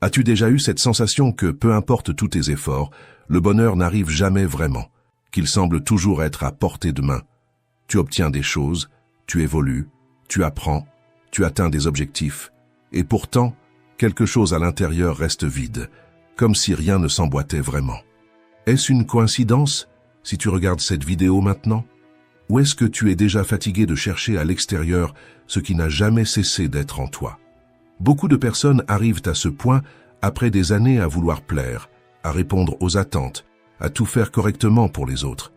As-tu déjà eu cette sensation que, peu importe tous tes efforts, le bonheur n'arrive jamais vraiment, qu'il semble toujours être à portée de main? Tu obtiens des choses, tu évolues, tu apprends, tu atteins des objectifs, et pourtant, quelque chose à l'intérieur reste vide, comme si rien ne s'emboîtait vraiment. Est-ce une coïncidence, si tu regardes cette vidéo maintenant? Ou est-ce que tu es déjà fatigué de chercher à l'extérieur ce qui n'a jamais cessé d'être en toi? Beaucoup de personnes arrivent à ce point après des années à vouloir plaire, à répondre aux attentes, à tout faire correctement pour les autres.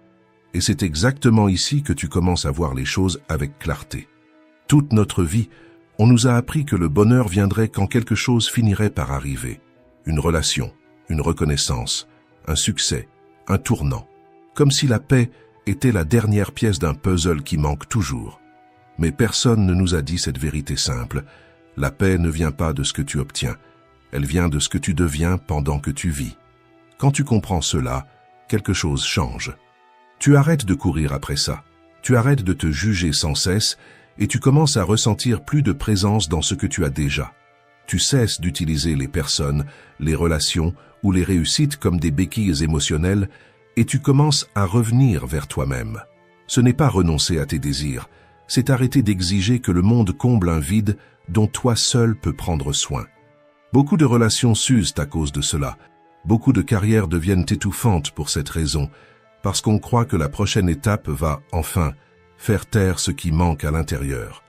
Et c'est exactement ici que tu commences à voir les choses avec clarté. Toute notre vie, on nous a appris que le bonheur viendrait quand quelque chose finirait par arriver. Une relation, une reconnaissance, un succès, un tournant. Comme si la paix était la dernière pièce d'un puzzle qui manque toujours. Mais personne ne nous a dit cette vérité simple. La paix ne vient pas de ce que tu obtiens. Elle vient de ce que tu deviens pendant que tu vis. Quand tu comprends cela, quelque chose change. Tu arrêtes de courir après ça. Tu arrêtes de te juger sans cesse et tu commences à ressentir plus de présence dans ce que tu as déjà. Tu cesses d'utiliser les personnes, les relations ou les réussites comme des béquilles émotionnelles et tu commences à revenir vers toi-même. Ce n'est pas renoncer à tes désirs, c'est arrêter d'exiger que le monde comble un vide dont toi seul peux prendre soin. Beaucoup de relations s'usent à cause de cela. Beaucoup de carrières deviennent étouffantes pour cette raison, parce qu'on croit que la prochaine étape va, enfin, faire taire ce qui manque à l'intérieur.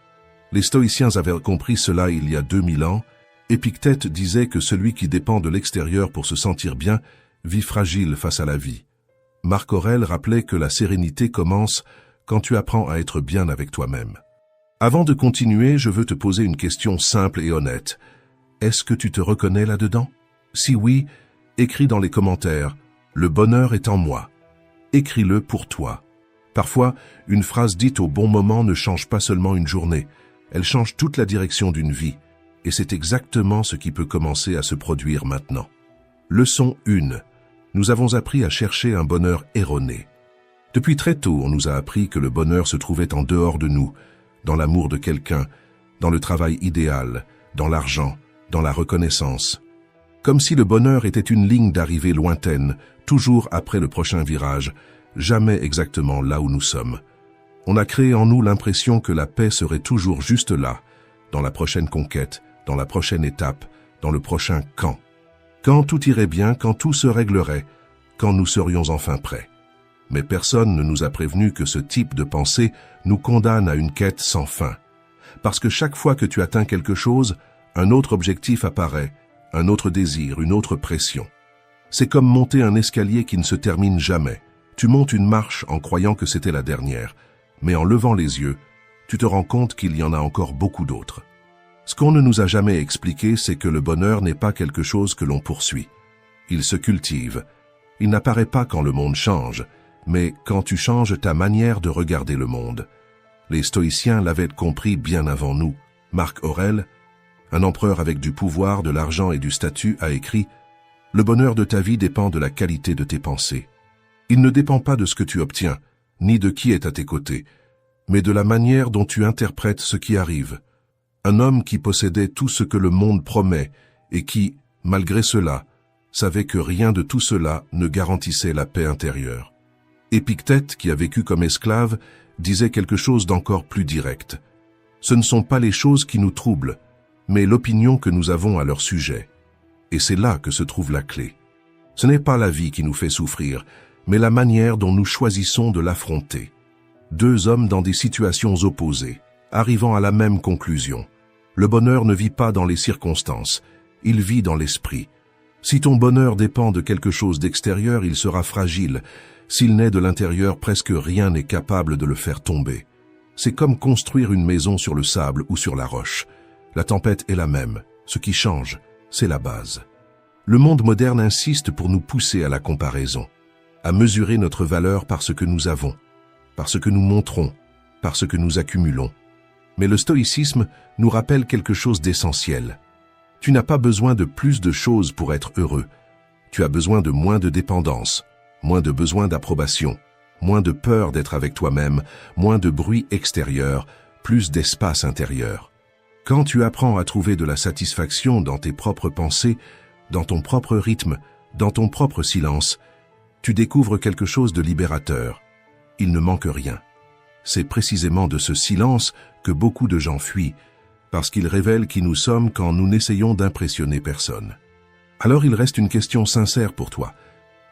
Les stoïciens avaient compris cela il y a 2000 ans. Épictète disait que celui qui dépend de l'extérieur pour se sentir bien vit fragile face à la vie. Marc Aurèle rappelait que la sérénité commence quand tu apprends à être bien avec toi-même. Avant de continuer, je veux te poser une question simple et honnête. Est-ce que tu te reconnais là-dedans? Si oui, écris dans les commentaires « Le bonheur est en moi ». Écris-le pour toi. Parfois, une phrase dite au bon moment ne change pas seulement une journée, elle change toute la direction d'une vie. Et c'est exactement ce qui peut commencer à se produire maintenant. Leçon 1. Nous avons appris à chercher un bonheur erroné. Depuis très tôt, on nous a appris que le bonheur se trouvait en dehors de nous, dans l'amour de quelqu'un, dans le travail idéal, dans l'argent, dans la reconnaissance. Comme si le bonheur était une ligne d'arrivée lointaine, toujours après le prochain virage, jamais exactement là où nous sommes. On a créé en nous l'impression que la paix serait toujours juste là, dans la prochaine conquête, dans la prochaine étape, dans le prochain quand. Quand tout irait bien, quand tout se réglerait, quand nous serions enfin prêts. Mais personne ne nous a prévenu que ce type de pensée nous condamne à une quête sans fin. Parce que chaque fois que tu atteins quelque chose, un autre objectif apparaît, un autre désir, une autre pression. C'est comme monter un escalier qui ne se termine jamais. Tu montes une marche en croyant que c'était la dernière, mais en levant les yeux, tu te rends compte qu'il y en a encore beaucoup d'autres. Ce qu'on ne nous a jamais expliqué, c'est que le bonheur n'est pas quelque chose que l'on poursuit. Il se cultive. Il n'apparaît pas quand le monde change, mais quand tu changes ta manière de regarder le monde. Les stoïciens l'avaient compris bien avant nous. Marc Aurèle, un empereur avec du pouvoir, de l'argent et du statut, a écrit « Le bonheur de ta vie dépend de la qualité de tes pensées. Il ne dépend pas de ce que tu obtiens, ni de qui est à tes côtés, mais de la manière dont tu interprètes ce qui arrive. Un homme qui possédait tout ce que le monde promet et qui, malgré cela, savait que rien de tout cela ne garantissait la paix intérieure. » Épictète, qui a vécu comme esclave, disait quelque chose d'encore plus direct. Ce ne sont pas les choses qui nous troublent, mais l'opinion que nous avons à leur sujet. Et c'est là que se trouve la clé. Ce n'est pas la vie qui nous fait souffrir, mais la manière dont nous choisissons de l'affronter. Deux hommes dans des situations opposées, arrivant à la même conclusion. Le bonheur ne vit pas dans les circonstances, il vit dans l'esprit. Si ton bonheur dépend de quelque chose d'extérieur, il sera fragile. S'il naît de l'intérieur, presque rien n'est capable de le faire tomber. C'est comme construire une maison sur le sable ou sur la roche. La tempête est la même. Ce qui change, c'est la base. Le monde moderne insiste pour nous pousser à la comparaison, à mesurer notre valeur par ce que nous avons, par ce que nous montrons, par ce que nous accumulons. Mais le stoïcisme nous rappelle quelque chose d'essentiel. Tu n'as pas besoin de plus de choses pour être heureux. Tu as besoin de moins de dépendance, moins de besoin d'approbation, moins de peur d'être avec toi-même, moins de bruit extérieur, plus d'espace intérieur. Quand tu apprends à trouver de la satisfaction dans tes propres pensées, dans ton propre rythme, dans ton propre silence, tu découvres quelque chose de libérateur. Il ne manque rien. C'est précisément de ce silence que beaucoup de gens fuient, parce qu'il révèle qui nous sommes quand nous n'essayons d'impressionner personne. Alors il reste une question sincère pour toi.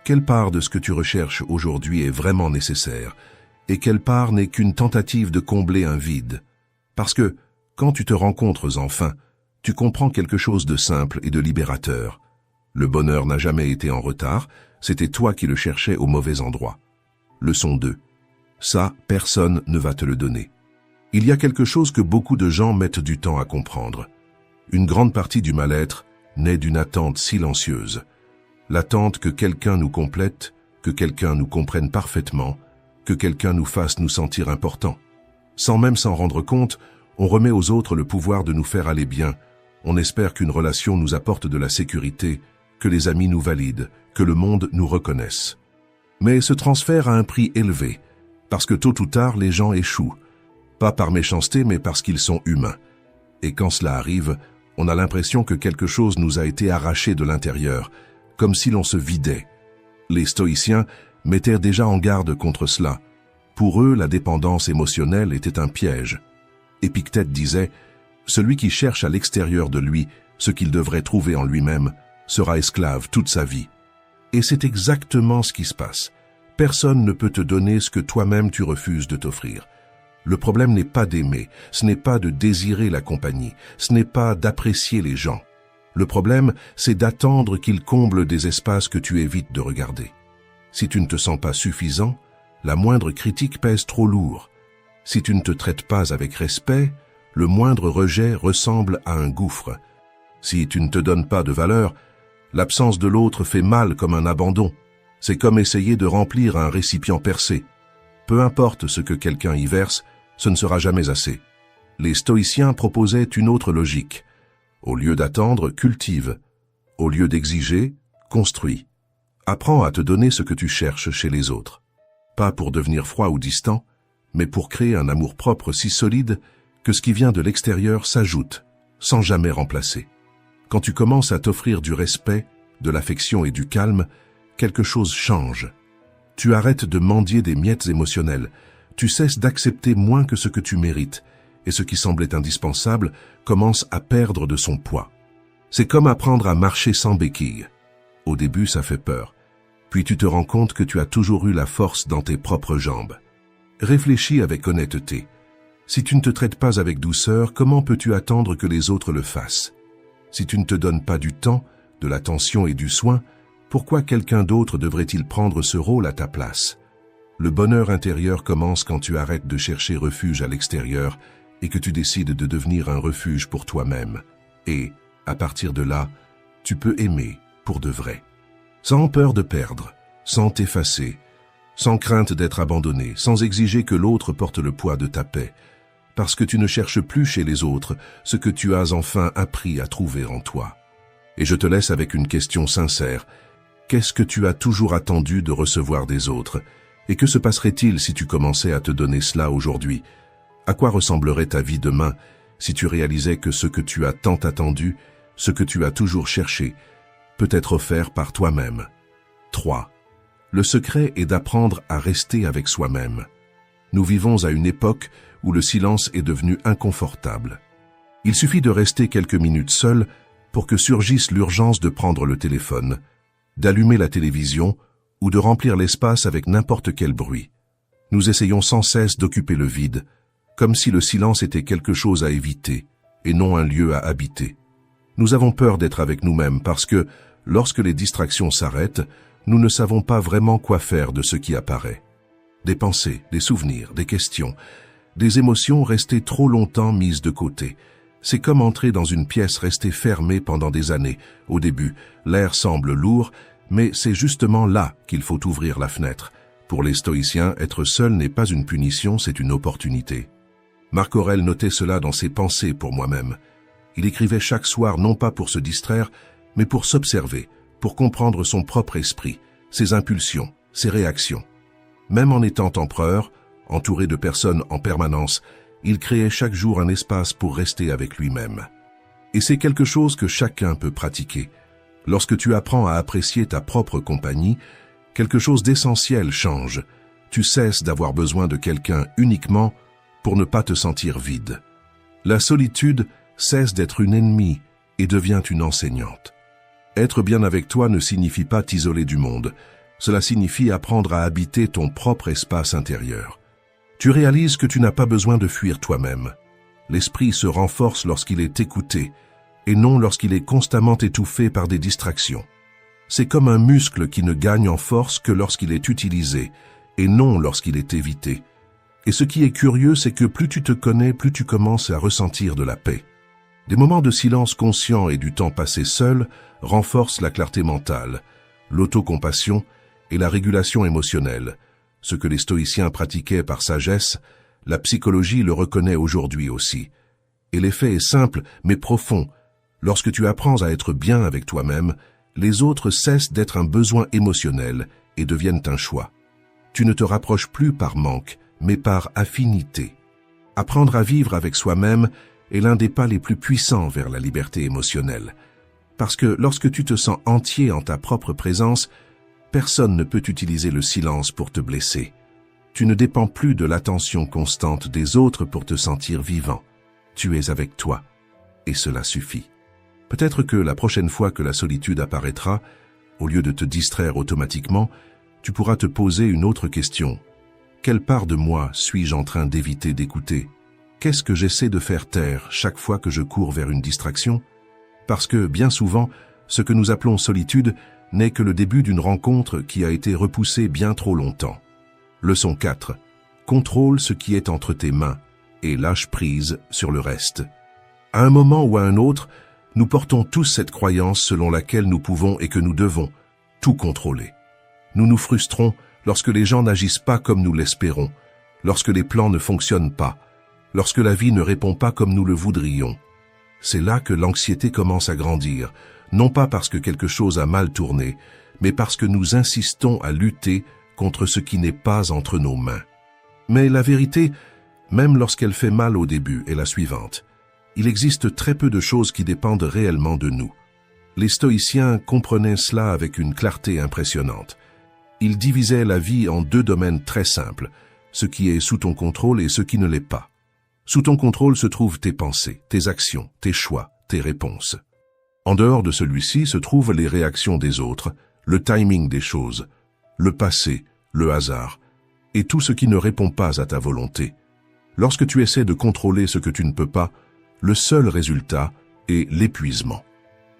Quelle part de ce que tu recherches aujourd'hui est vraiment nécessaire, et quelle part n'est qu'une tentative de combler un vide? Parce que, quand tu te rencontres enfin, tu comprends quelque chose de simple et de libérateur. Le bonheur n'a jamais été en retard, c'était toi qui le cherchais au mauvais endroit. Leçon 2. Ça, personne ne va te le donner. Il y a quelque chose que beaucoup de gens mettent du temps à comprendre. Une grande partie du mal-être naît d'une attente silencieuse. L'attente que quelqu'un nous complète, que quelqu'un nous comprenne parfaitement, que quelqu'un nous fasse nous sentir importants. Sans même s'en rendre compte, on remet aux autres le pouvoir de nous faire aller bien. On espère qu'une relation nous apporte de la sécurité, que les amis nous valident, que le monde nous reconnaisse. Mais ce transfert a un prix élevé, parce que tôt ou tard les gens échouent. Pas par méchanceté, mais parce qu'ils sont humains. Et quand cela arrive, on a l'impression que quelque chose nous a été arraché de l'intérieur, comme si l'on se vidait. Les stoïciens mettaient déjà en garde contre cela. Pour eux, la dépendance émotionnelle était un piège. Épictète disait « Celui qui cherche à l'extérieur de lui ce qu'il devrait trouver en lui-même sera esclave toute sa vie. » Et c'est exactement ce qui se passe. Personne ne peut te donner ce que toi-même tu refuses de t'offrir. Le problème n'est pas d'aimer, ce n'est pas de désirer la compagnie, ce n'est pas d'apprécier les gens. Le problème, c'est d'attendre qu'ils comblent des espaces que tu évites de regarder. Si tu ne te sens pas suffisant, la moindre critique pèse trop lourd. Si tu ne te traites pas avec respect, le moindre rejet ressemble à un gouffre. Si tu ne te donnes pas de valeur, l'absence de l'autre fait mal comme un abandon. C'est comme essayer de remplir un récipient percé. Peu importe ce que quelqu'un y verse, ce ne sera jamais assez. Les stoïciens proposaient une autre logique. Au lieu d'attendre, cultive. Au lieu d'exiger, construis. Apprends à te donner ce que tu cherches chez les autres. Pas pour devenir froid ou distant, mais pour créer un amour-propre si solide que ce qui vient de l'extérieur s'ajoute, sans jamais remplacer. Quand tu commences à t'offrir du respect, de l'affection et du calme, quelque chose change. Tu arrêtes de mendier des miettes émotionnelles, tu cesses d'accepter moins que ce que tu mérites, et ce qui semblait indispensable commence à perdre de son poids. C'est comme apprendre à marcher sans béquilles. Au début, ça fait peur. Puis tu te rends compte que tu as toujours eu la force dans tes propres jambes. Réfléchis avec honnêteté. Si tu ne te traites pas avec douceur, comment peux-tu attendre que les autres le fassent? Si tu ne te donnes pas du temps, de l'attention et du soin, pourquoi quelqu'un d'autre devrait-il prendre ce rôle à ta place? Le bonheur intérieur commence quand tu arrêtes de chercher refuge à l'extérieur et que tu décides de devenir un refuge pour toi-même. Et, à partir de là, tu peux aimer pour de vrai. Sans peur de perdre, sans t'effacer, sans crainte d'être abandonné, sans exiger que l'autre porte le poids de ta paix, parce que tu ne cherches plus chez les autres ce que tu as enfin appris à trouver en toi. Et je te laisse avec une question sincère. Qu'est-ce que tu as toujours attendu de recevoir des autres? Et que se passerait-il si tu commençais à te donner cela aujourd'hui? À quoi ressemblerait ta vie demain si tu réalisais que ce que tu as tant attendu, ce que tu as toujours cherché, peut être offert par toi-même? 3. Le secret est d'apprendre à rester avec soi-même. Nous vivons à une époque où le silence est devenu inconfortable. Il suffit de rester quelques minutes seul pour que surgisse l'urgence de prendre le téléphone, d'allumer la télévision ou de remplir l'espace avec n'importe quel bruit. Nous essayons sans cesse d'occuper le vide, comme si le silence était quelque chose à éviter et non un lieu à habiter. Nous avons peur d'être avec nous-mêmes parce que, lorsque les distractions s'arrêtent, nous ne savons pas vraiment quoi faire de ce qui apparaît. Des pensées, des souvenirs, des questions, des émotions restées trop longtemps mises de côté. C'est comme entrer dans une pièce restée fermée pendant des années. Au début, l'air semble lourd, mais c'est justement là qu'il faut ouvrir la fenêtre. Pour les stoïciens, être seul n'est pas une punition, c'est une opportunité. Marc Aurèle notait cela dans ses pensées pour moi-même. Il écrivait chaque soir non pas pour se distraire, mais pour s'observer, pour comprendre son propre esprit, ses impulsions, ses réactions. Même en étant empereur, entouré de personnes en permanence, il créait chaque jour un espace pour rester avec lui-même. Et c'est quelque chose que chacun peut pratiquer. Lorsque tu apprends à apprécier ta propre compagnie, quelque chose d'essentiel change. Tu cesses d'avoir besoin de quelqu'un uniquement pour ne pas te sentir vide. La solitude cesse d'être une ennemie et devient une enseignante. Être bien avec toi ne signifie pas t'isoler du monde. Cela signifie apprendre à habiter ton propre espace intérieur. Tu réalises que tu n'as pas besoin de fuir toi-même. L'esprit se renforce lorsqu'il est écouté, et non lorsqu'il est constamment étouffé par des distractions. C'est comme un muscle qui ne gagne en force que lorsqu'il est utilisé, et non lorsqu'il est évité. Et ce qui est curieux, c'est que plus tu te connais, plus tu commences à ressentir de la paix. Des moments de silence conscient et du temps passé seul renforcent la clarté mentale, l'autocompassion et la régulation émotionnelle. Ce que les stoïciens pratiquaient par sagesse, la psychologie le reconnaît aujourd'hui aussi. Et l'effet est simple mais profond. Lorsque tu apprends à être bien avec toi-même, les autres cessent d'être un besoin émotionnel et deviennent un choix. Tu ne te rapproches plus par manque, mais par affinité. Apprendre à vivre avec soi-même est l'un des pas les plus puissants vers la liberté émotionnelle. Parce que lorsque tu te sens entier en ta propre présence, personne ne peut utiliser le silence pour te blesser. Tu ne dépends plus de l'attention constante des autres pour te sentir vivant. Tu es avec toi, et cela suffit. Peut-être que la prochaine fois que la solitude apparaîtra, au lieu de te distraire automatiquement, tu pourras te poser une autre question. Quelle part de moi suis-je en train d'éviter d'écouter ? Qu'est-ce que j'essaie de faire taire chaque fois que je cours vers une distraction ? Parce que, bien souvent, ce que nous appelons solitude n'est que le début d'une rencontre qui a été repoussée bien trop longtemps. Leçon 4. Contrôle ce qui est entre tes mains et lâche prise sur le reste. À un moment ou à un autre, nous portons tous cette croyance selon laquelle nous pouvons et que nous devons tout contrôler. Nous nous frustrons lorsque les gens n'agissent pas comme nous l'espérons, lorsque les plans ne fonctionnent pas, lorsque la vie ne répond pas comme nous le voudrions. C'est là que l'anxiété commence à grandir, non pas parce que quelque chose a mal tourné, mais parce que nous insistons à lutter contre ce qui n'est pas entre nos mains. Mais la vérité, même lorsqu'elle fait mal au début, est la suivante. Il existe très peu de choses qui dépendent réellement de nous. Les stoïciens comprenaient cela avec une clarté impressionnante. Ils divisaient la vie en deux domaines très simples, ce qui est sous ton contrôle et ce qui ne l'est pas. Sous ton contrôle se trouvent tes pensées, tes actions, tes choix, tes réponses. En dehors de celui-ci se trouvent les réactions des autres, le timing des choses, le passé, le hasard, et tout ce qui ne répond pas à ta volonté. Lorsque tu essaies de contrôler ce que tu ne peux pas, le seul résultat est l'épuisement.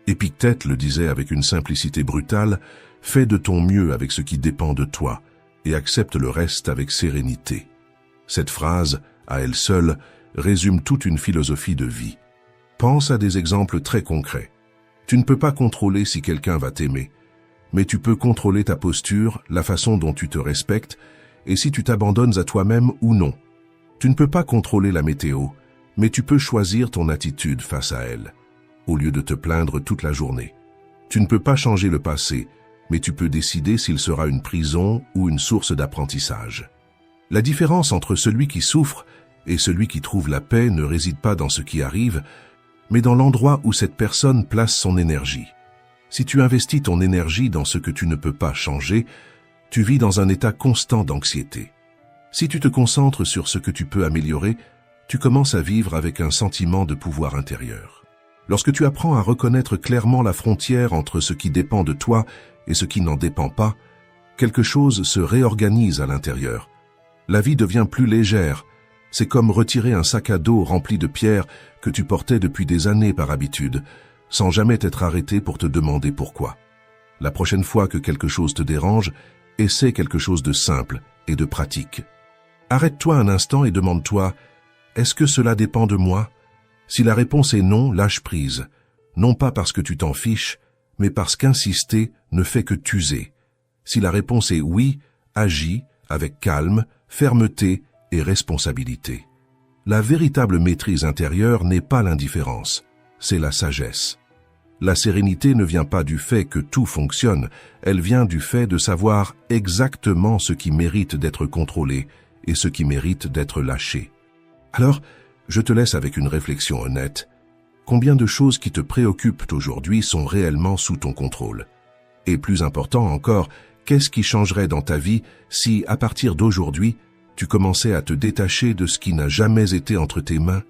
Épictète le disait avec une simplicité brutale, « Fais de ton mieux avec ce qui dépend de toi et accepte le reste avec sérénité. » Cette phrase, à elle seule, résume toute une philosophie de vie. Pense à des exemples très concrets. Tu ne peux pas contrôler si quelqu'un va t'aimer, mais tu peux contrôler ta posture, la façon dont tu te respectes, et si tu t'abandonnes à toi-même ou non. Tu ne peux pas contrôler la météo, mais tu peux choisir ton attitude face à elle, au lieu de te plaindre toute la journée. Tu ne peux pas changer le passé, mais tu peux décider s'il sera une prison ou une source d'apprentissage. La différence entre celui qui souffre et celui qui trouve la paix ne réside pas dans ce qui arrive, mais dans l'endroit où cette personne place son énergie. Si tu investis ton énergie dans ce que tu ne peux pas changer, tu vis dans un état constant d'anxiété. Si tu te concentres sur ce que tu peux améliorer, tu commences à vivre avec un sentiment de pouvoir intérieur. Lorsque tu apprends à reconnaître clairement la frontière entre ce qui dépend de toi et ce qui n'en dépend pas, quelque chose se réorganise à l'intérieur. La vie devient plus légère. C'est comme retirer un sac à dos rempli de pierres que tu portais depuis des années par habitude, sans jamais t'être arrêté pour te demander pourquoi. La prochaine fois que quelque chose te dérange, essaie quelque chose de simple et de pratique. Arrête-toi un instant et demande-toi, est-ce que cela dépend de moi ? Si la réponse est non, lâche prise. Non pas parce que tu t'en fiches, mais parce qu'insister ne fait que t'user. Si la réponse est oui, agis avec calme, fermeté et responsabilité. La véritable maîtrise intérieure n'est pas l'indifférence, c'est la sagesse. La sérénité ne vient pas du fait que tout fonctionne, elle vient du fait de savoir exactement ce qui mérite d'être contrôlé et ce qui mérite d'être lâché. Alors, je te laisse avec une réflexion honnête. Combien de choses qui te préoccupent aujourd'hui sont réellement sous ton contrôle? Et plus important encore, qu'est-ce qui changerait dans ta vie si, à partir d'aujourd'hui, tu commençais à te détacher de ce qui n'a jamais été entre tes mains?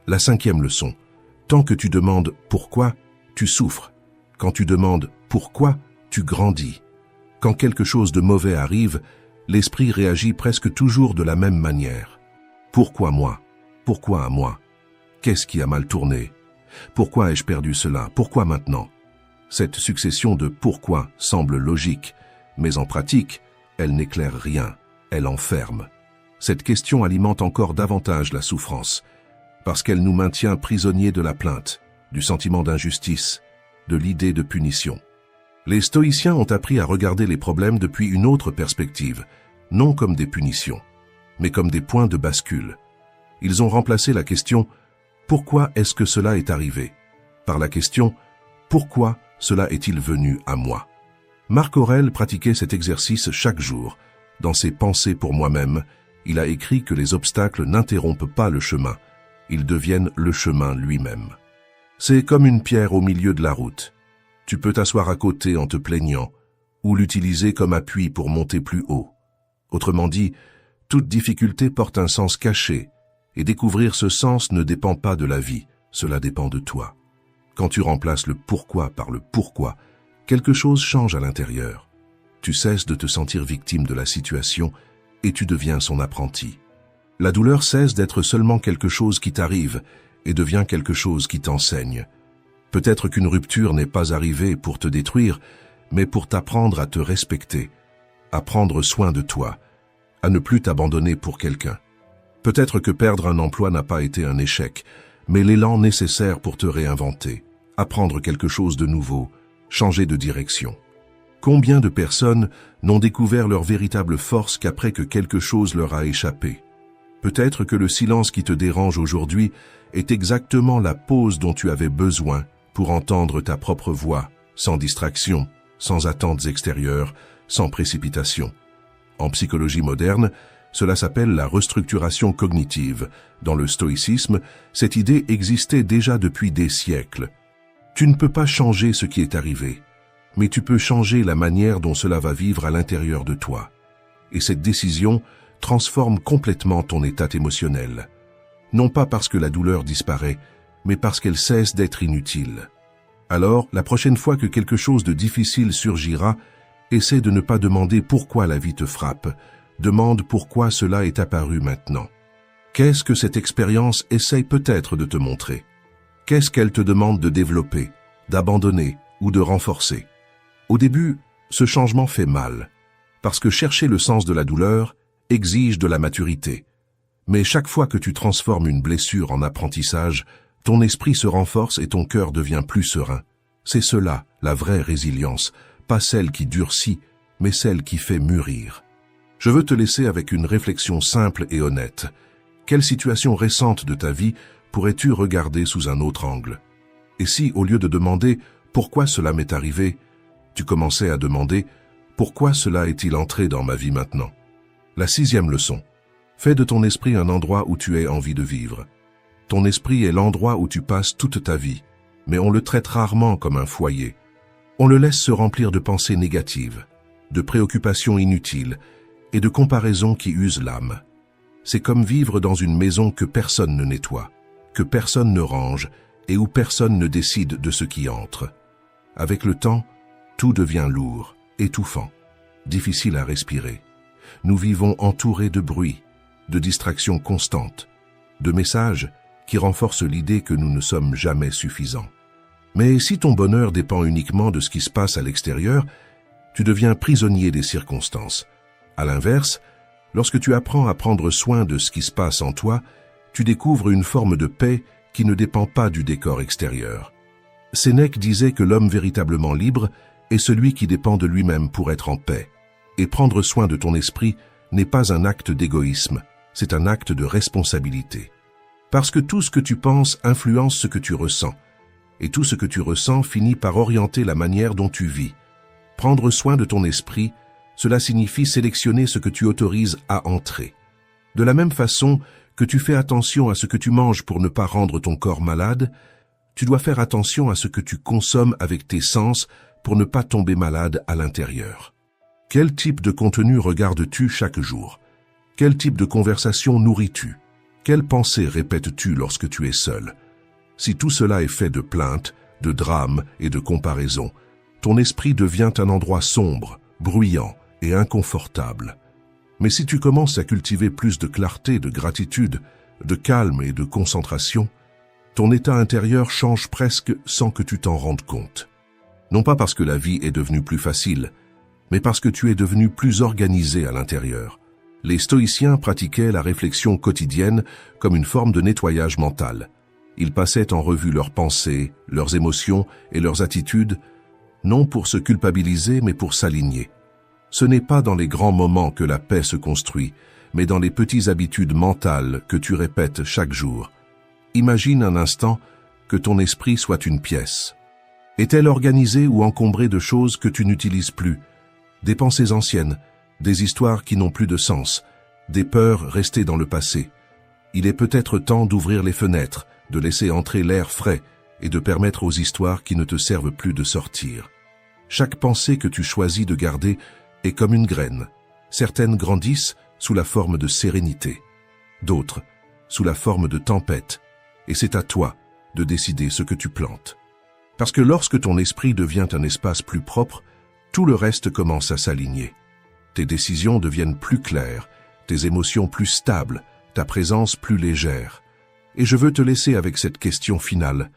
La 5e leçon. Tant que tu demandes pourquoi, tu souffres. Quand tu demandes pourquoi, tu grandis. Quand quelque chose de mauvais arrive, l'esprit réagit presque toujours de la même manière. Pourquoi moi? Pourquoi à moi? Qu'est-ce qui a mal tourné? Pourquoi ai-je perdu cela? Pourquoi maintenant? Cette succession de pourquoi semble logique, mais en pratique, elle n'éclaire rien, elle enferme. Cette question alimente encore davantage la souffrance, parce qu'elle nous maintient prisonniers de la plainte, du sentiment d'injustice, de l'idée de punition. Les stoïciens ont appris à regarder les problèmes depuis une autre perspective, non comme des punitions, mais comme des points de bascule. Ils ont remplacé la question « Pourquoi est-ce que cela est arrivé ?» par la question « Pourquoi cela est-il venu à moi ?» Marc Aurèle pratiquait cet exercice chaque jour. Dans ses Pensées pour moi-même, il a écrit que les obstacles n'interrompent pas le chemin, ils deviennent le chemin lui-même. C'est comme une pierre au milieu de la route. Tu peux t'asseoir à côté en te plaignant, ou l'utiliser comme appui pour monter plus haut. Autrement dit, toute difficulté porte un sens caché, et découvrir ce sens ne dépend pas de la vie, cela dépend de toi. Quand tu remplaces le pourquoi par le pourquoi, quelque chose change à l'intérieur. Tu cesses de te sentir victime de la situation et tu deviens son apprenti. La douleur cesse d'être seulement quelque chose qui t'arrive et devient quelque chose qui t'enseigne. Peut-être qu'une rupture n'est pas arrivée pour te détruire, mais pour t'apprendre à te respecter, à prendre soin de toi, à ne plus t'abandonner pour quelqu'un. Peut-être que perdre un emploi n'a pas été un échec, mais l'élan nécessaire pour te réinventer, apprendre quelque chose de nouveau, changer de direction. Combien de personnes n'ont découvert leur véritable force qu'après que quelque chose leur a échappé? Peut-être que le silence qui te dérange aujourd'hui est exactement la pause dont tu avais besoin pour entendre ta propre voix, sans distraction, sans attentes extérieures, sans précipitation. En psychologie moderne, cela s'appelle la restructuration cognitive. Dans le stoïcisme, cette idée existait déjà depuis des siècles. Tu ne peux pas changer ce qui est arrivé, mais tu peux changer la manière dont cela va vivre à l'intérieur de toi. Et cette décision transforme complètement ton état émotionnel. Non pas parce que la douleur disparaît, mais parce qu'elle cesse d'être inutile. Alors, la prochaine fois que quelque chose de difficile surgira, essaie de ne pas demander pourquoi la vie te frappe. Demande pourquoi cela est apparu maintenant. Qu'est-ce que cette expérience essaye peut-être de te montrer? Qu'est-ce qu'elle te demande de développer, d'abandonner ou de renforcer? Au début, ce changement fait mal, parce que chercher le sens de la douleur exige de la maturité. Mais chaque fois que tu transformes une blessure en apprentissage, ton esprit se renforce et ton cœur devient plus serein. C'est cela, la vraie résilience, pas celle qui durcit, mais celle qui fait mûrir. Je veux te laisser avec une réflexion simple et honnête. Quelle situation récente de ta vie pourrais-tu regarder sous un autre angle? Et si, au lieu de demander « Pourquoi cela m'est arrivé ?», tu commençais à demander « Pourquoi cela est-il entré dans ma vie maintenant ?» La 6e leçon. Fais de ton esprit un endroit où tu aies envie de vivre. Ton esprit est l'endroit où tu passes toute ta vie, mais on le traite rarement comme un foyer. On le laisse se remplir de pensées négatives, de préoccupations inutiles et de comparaisons qui usent l'âme. C'est comme vivre dans une maison que personne ne nettoie, que personne ne range et où personne ne décide de ce qui entre. Avec le temps, tout devient lourd, étouffant, difficile à respirer. Nous vivons entourés de bruit, de distractions constantes, de messages qui renforcent l'idée que nous ne sommes jamais suffisants. Mais si ton bonheur dépend uniquement de ce qui se passe à l'extérieur, tu deviens prisonnier des circonstances. À l'inverse, lorsque tu apprends à prendre soin de ce qui se passe en toi, tu découvres une forme de paix qui ne dépend pas du décor extérieur. Sénèque disait que l'homme véritablement libre est celui qui dépend de lui-même pour être en paix. Et prendre soin de ton esprit n'est pas un acte d'égoïsme, c'est un acte de responsabilité. Parce que tout ce que tu penses influence ce que tu ressens, et tout ce que tu ressens finit par orienter la manière dont tu vis. Prendre soin de ton esprit, cela signifie sélectionner ce que tu autorises à entrer. De la même façon que tu fais attention à ce que tu manges pour ne pas rendre ton corps malade, Tu dois faire attention à ce que tu consommes avec tes sens pour ne pas tomber malade à l'intérieur. Quel type de contenu regardes-tu chaque jour? Quel type de conversation nourris-tu? Quelles pensées répètes-tu lorsque tu es seul? Si tout cela est fait de plaintes, de drames et de comparaisons, ton esprit devient un endroit sombre, bruyant et inconfortable. Mais si tu commences à cultiver plus de clarté, de gratitude, de calme et de concentration, ton état intérieur change presque sans que tu t'en rendes compte. Non pas parce que la vie est devenue plus facile, mais parce que tu es devenu plus organisé à l'intérieur. Les stoïciens pratiquaient la réflexion quotidienne comme une forme de nettoyage mental. Ils passaient en revue leurs pensées, leurs émotions et leurs attitudes, non pour se culpabiliser mais pour s'aligner. Ce n'est pas dans les grands moments que la paix se construit, mais dans les petites habitudes mentales que tu répètes chaque jour. Imagine un instant que ton esprit soit une pièce. Est-elle organisée ou encombrée de choses que tu n'utilises plus, des pensées anciennes, des histoires qui n'ont plus de sens, des peurs restées dans le passé? Il est peut-être temps d'ouvrir les fenêtres, de laisser entrer l'air frais et de permettre aux histoires qui ne te servent plus de sortir. Chaque pensée que tu choisis de garder est comme une graine. Certaines grandissent sous la forme de sérénité, d'autres sous la forme de tempête, et c'est à toi de décider ce que tu plantes. Parce que lorsque ton esprit devient un espace plus propre, tout le reste commence à s'aligner. Tes décisions deviennent plus claires, tes émotions plus stables, ta présence plus légère. Et je veux te laisser avec cette question finale.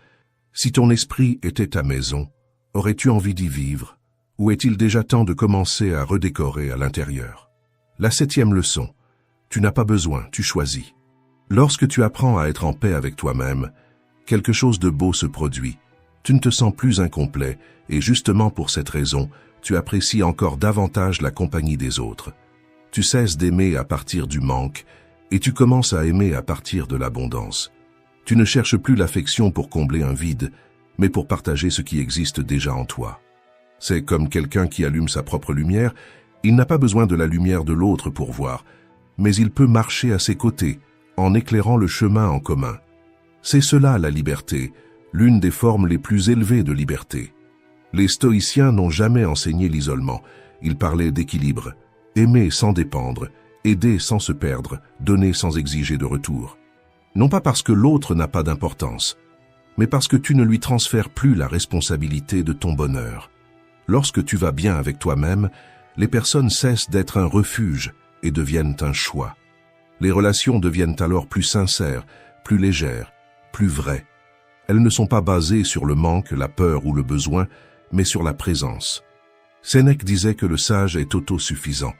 Si ton esprit était ta maison, aurais-tu envie d'y vivre, ou est-il déjà temps de commencer à redécorer à l'intérieur? La 7e leçon. Tu n'as pas besoin, tu choisis. Lorsque tu apprends à être en paix avec toi-même, quelque chose de beau se produit. Tu ne te sens plus incomplet, et justement pour cette raison, tu apprécies encore davantage la compagnie des autres. Tu cesses d'aimer à partir du manque, et tu commences à aimer à partir de l'abondance. Tu ne cherches plus l'affection pour combler un vide, mais pour partager ce qui existe déjà en toi. C'est comme quelqu'un qui allume sa propre lumière, il n'a pas besoin de la lumière de l'autre pour voir, mais il peut marcher à ses côtés, en éclairant le chemin en commun. C'est cela la liberté, l'une des formes les plus élevées de liberté. Les stoïciens n'ont jamais enseigné l'isolement, ils parlaient d'équilibre, aimer sans dépendre, aider sans se perdre, donner sans exiger de retour. Non pas parce que l'autre n'a pas d'importance, mais parce que tu ne lui transfères plus la responsabilité de ton bonheur. Lorsque tu vas bien avec toi-même, les personnes cessent d'être un refuge et deviennent un choix. Les relations deviennent alors plus sincères, plus légères, plus vraies. Elles ne sont pas basées sur le manque, la peur ou le besoin, mais sur la présence. Sénèque disait que le sage est autosuffisant,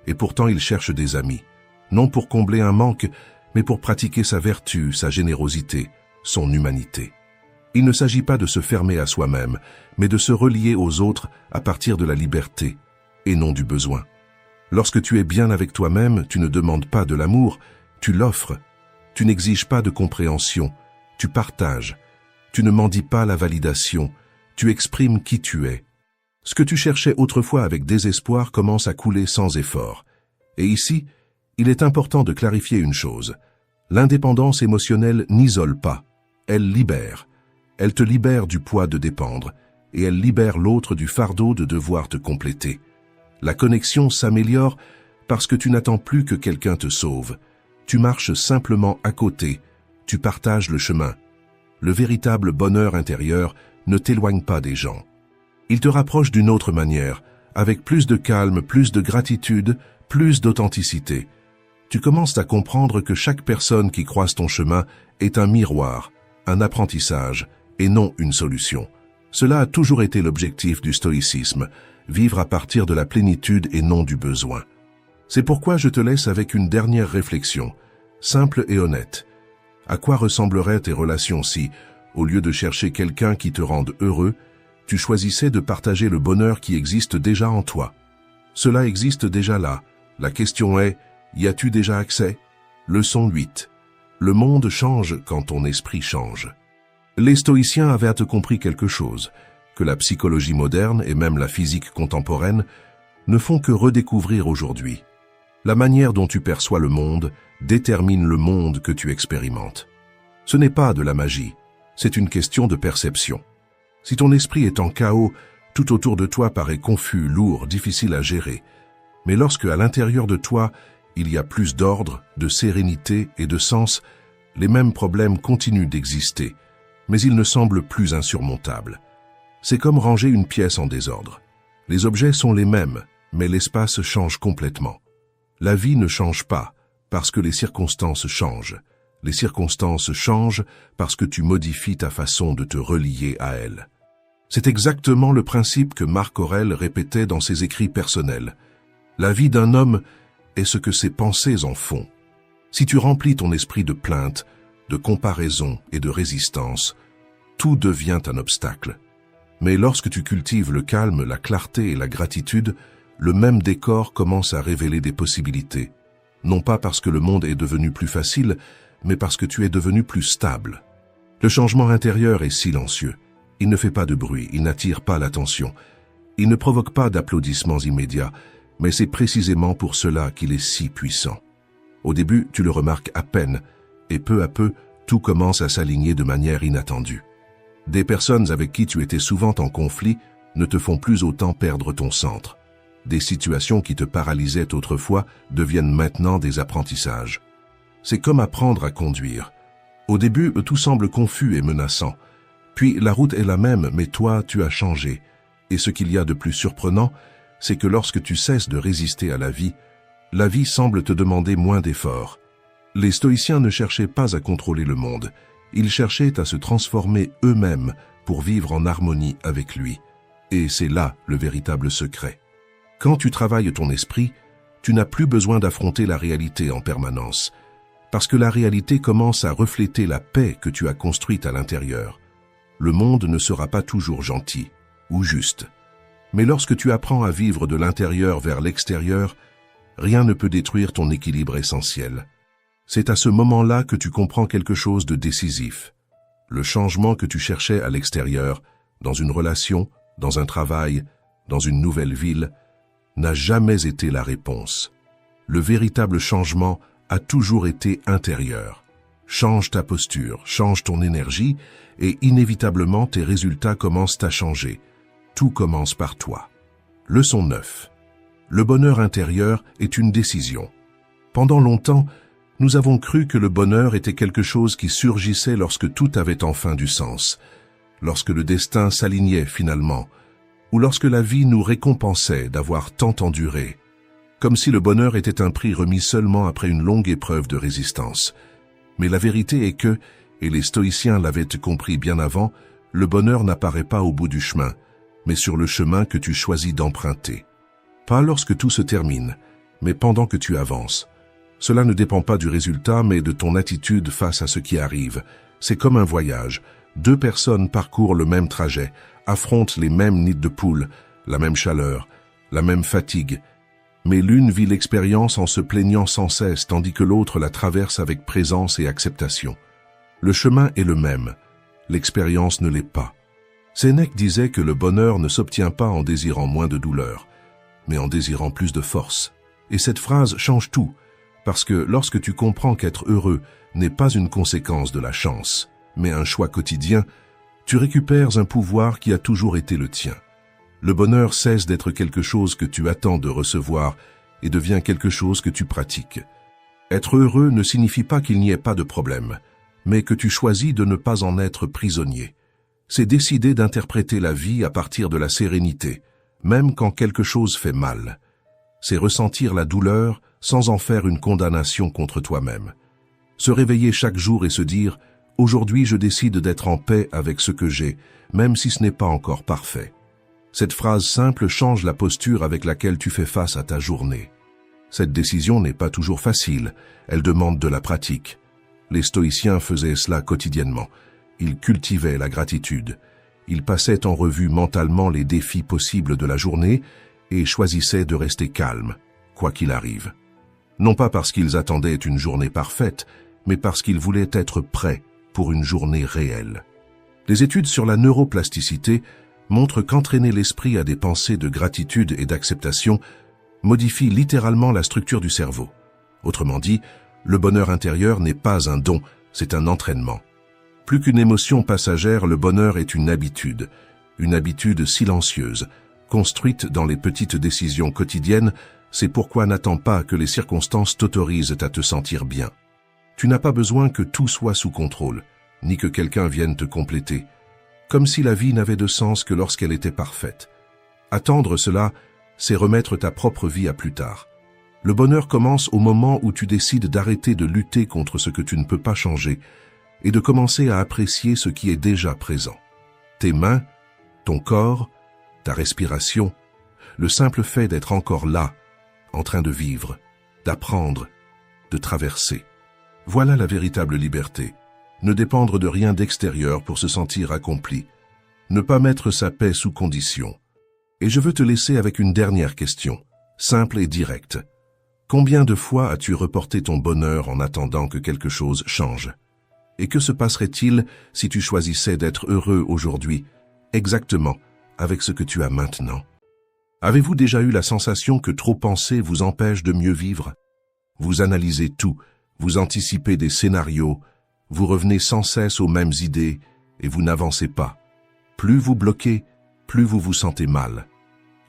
et pourtant il cherche des amis, non pour combler un manque, mais pour pratiquer sa vertu, sa générosité, son humanité. Il ne s'agit pas de se fermer à soi-même, mais de se relier aux autres à partir de la liberté, et non du besoin. Lorsque tu es bien avec toi-même, tu ne demandes pas de l'amour, tu l'offres. Tu n'exiges pas de compréhension, tu partages. Tu ne mendies pas la validation, tu exprimes qui tu es. Ce que tu cherchais autrefois avec désespoir commence à couler sans effort. Et ici, il est important de clarifier une chose. L'indépendance émotionnelle n'isole pas, elle libère. Elle te libère du poids de dépendre, et elle libère l'autre du fardeau de devoir te compléter. La connexion s'améliore parce que tu n'attends plus que quelqu'un te sauve. Tu marches simplement à côté, tu partages le chemin. Le véritable bonheur intérieur ne t'éloigne pas des gens. Il te rapproche d'une autre manière, avec plus de calme, plus de gratitude, plus d'authenticité. Tu commences à comprendre que chaque personne qui croise ton chemin est un miroir, un apprentissage, et non une solution. Cela a toujours été l'objectif du stoïcisme, vivre à partir de la plénitude et non du besoin. C'est pourquoi je te laisse avec une dernière réflexion, simple et honnête. À quoi ressembleraient tes relations si, au lieu de chercher quelqu'un qui te rende heureux, tu choisissais de partager le bonheur qui existe déjà en toi? Cela existe déjà là. La question est, y as-tu déjà accès? Leçon 8. Le monde change quand ton esprit change. Les stoïciens avaient compris quelque chose, que la psychologie moderne et même la physique contemporaine ne font que redécouvrir aujourd'hui. La manière dont tu perçois le monde détermine le monde que tu expérimentes. Ce n'est pas de la magie, C'est une question de perception. Si ton esprit est en chaos, tout autour de toi paraît confus, lourd, difficile à gérer. Mais lorsque, à l'intérieur de toi, il y a plus d'ordre, de sérénité et de sens, les mêmes problèmes continuent d'exister, mais ils ne semblent plus insurmontables. C'est comme ranger une pièce en désordre. Les objets sont les mêmes, mais l'espace change complètement. La vie ne change pas, parce que les circonstances changent. Les circonstances changent parce que tu modifies ta façon de te relier à elles. C'est exactement le principe que Marc Aurèle répétait dans ses écrits personnels. La vie d'un homme est ce que ses pensées en font. Si tu remplis ton esprit de plainte, de comparaison et de résistance, tout devient un obstacle. Mais lorsque tu cultives le calme, la clarté et la gratitude, le même décor commence à révéler des possibilités. Non pas parce que le monde est devenu plus facile, mais parce que tu es devenu plus stable. Le changement intérieur est silencieux. Il ne fait pas de bruit, il n'attire pas l'attention. Il ne provoque pas d'applaudissements immédiats, mais c'est précisément pour cela qu'il est si puissant. Au début, tu le remarques à peine, et peu à peu, tout commence à s'aligner de manière inattendue. Des personnes avec qui tu étais souvent en conflit ne te font plus autant perdre ton centre. Des situations qui te paralysaient autrefois deviennent maintenant des apprentissages. C'est comme apprendre à conduire. Au début, tout semble confus et menaçant. Puis la route est la même, mais toi, tu as changé. Et ce qu'il y a de plus surprenant, c'est que lorsque tu cesses de résister à la vie semble te demander moins d'efforts. Les stoïciens ne cherchaient pas à contrôler le monde. Ils cherchaient à se transformer eux-mêmes pour vivre en harmonie avec lui. Et c'est là le véritable secret. Quand tu travailles ton esprit, tu n'as plus besoin d'affronter la réalité en permanence. Parce que la réalité commence à refléter la paix que tu as construite à l'intérieur. Le monde ne sera pas toujours gentil ou juste. Mais lorsque tu apprends à vivre de l'intérieur vers l'extérieur, rien ne peut détruire ton équilibre essentiel. C'est à ce moment-là que tu comprends quelque chose de décisif. Le changement que tu cherchais à l'extérieur, dans une relation, dans un travail, dans une nouvelle ville, n'a jamais été la réponse. Le véritable changement a toujours été intérieur. Change ta posture, change ton énergie, et inévitablement tes résultats commencent à changer. Tout commence par toi. Leçon 9. Le bonheur intérieur est une décision. Pendant longtemps, nous avons cru que le bonheur était quelque chose qui surgissait lorsque tout avait enfin du sens, lorsque le destin s'alignait finalement, ou lorsque la vie nous récompensait d'avoir tant enduré, comme si le bonheur était un prix remis seulement après une longue épreuve de résistance. Mais la vérité est que, et les stoïciens l'avaient compris bien avant, le bonheur n'apparaît pas au bout du chemin, mais sur le chemin que tu choisis d'emprunter. Pas lorsque tout se termine, mais pendant que tu avances. Cela ne dépend pas du résultat, mais de ton attitude face à ce qui arrive. C'est comme un voyage. Deux personnes parcourent le même trajet, affrontent les mêmes nids de poules, la même chaleur, la même fatigue. Mais l'une vit l'expérience en se plaignant sans cesse, tandis que l'autre la traverse avec présence et acceptation. Le chemin est le même. L'expérience ne l'est pas. Sénèque disait que le bonheur ne s'obtient pas en désirant moins de douleur, mais en désirant plus de force. Et cette phrase change tout, parce que lorsque tu comprends qu'être heureux n'est pas une conséquence de la chance, mais un choix quotidien, tu récupères un pouvoir qui a toujours été le tien. Le bonheur cesse d'être quelque chose que tu attends de recevoir et devient quelque chose que tu pratiques. Être heureux ne signifie pas qu'il n'y ait pas de problème, mais que tu choisis de ne pas en être prisonnier. C'est décider d'interpréter la vie à partir de la sérénité, même quand quelque chose fait mal. C'est ressentir la douleur sans en faire une condamnation contre toi-même. Se réveiller chaque jour et se dire « Aujourd'hui je décide d'être en paix avec ce que j'ai, même si ce n'est pas encore parfait ». Cette phrase simple change la posture avec laquelle tu fais face à ta journée. Cette décision n'est pas toujours facile, elle demande de la pratique. Les stoïciens faisaient cela quotidiennement. Ils cultivaient la gratitude. Ils passaient en revue mentalement les défis possibles de la journée et choisissaient de rester calmes, quoi qu'il arrive. Non pas parce qu'ils attendaient une journée parfaite, mais parce qu'ils voulaient être prêts pour une journée réelle. Les études sur la neuroplasticité montrent qu'entraîner l'esprit à des pensées de gratitude et d'acceptation modifie littéralement la structure du cerveau. Autrement dit, le bonheur intérieur n'est pas un don, c'est un entraînement. Plus qu'une émotion passagère, le bonheur est une habitude silencieuse, construite dans les petites décisions quotidiennes. C'est pourquoi n'attends pas que les circonstances t'autorisent à te sentir bien. Tu n'as pas besoin que tout soit sous contrôle, ni que quelqu'un vienne te compléter, comme si la vie n'avait de sens que lorsqu'elle était parfaite. Attendre cela, c'est remettre ta propre vie à plus tard. Le bonheur commence au moment où tu décides d'arrêter de lutter contre ce que tu ne peux pas changer et de commencer à apprécier ce qui est déjà présent. Tes mains, ton corps, ta respiration, le simple fait d'être encore là, en train de vivre, d'apprendre, de traverser. Voilà la véritable liberté. Ne dépendre de rien d'extérieur pour se sentir accompli. Ne pas mettre sa paix sous condition. Et je veux te laisser avec une dernière question, simple et directe. Combien de fois as-tu reporté ton bonheur en attendant que quelque chose change? Et que se passerait-il si tu choisissais d'être heureux aujourd'hui, exactement avec ce que tu as maintenant? Avez-vous déjà eu la sensation que trop penser vous empêche de mieux vivre? Vous analysez tout, vous anticipez des scénarios, vous revenez sans cesse aux mêmes idées et vous n'avancez pas. Plus vous bloquez, plus vous vous sentez mal.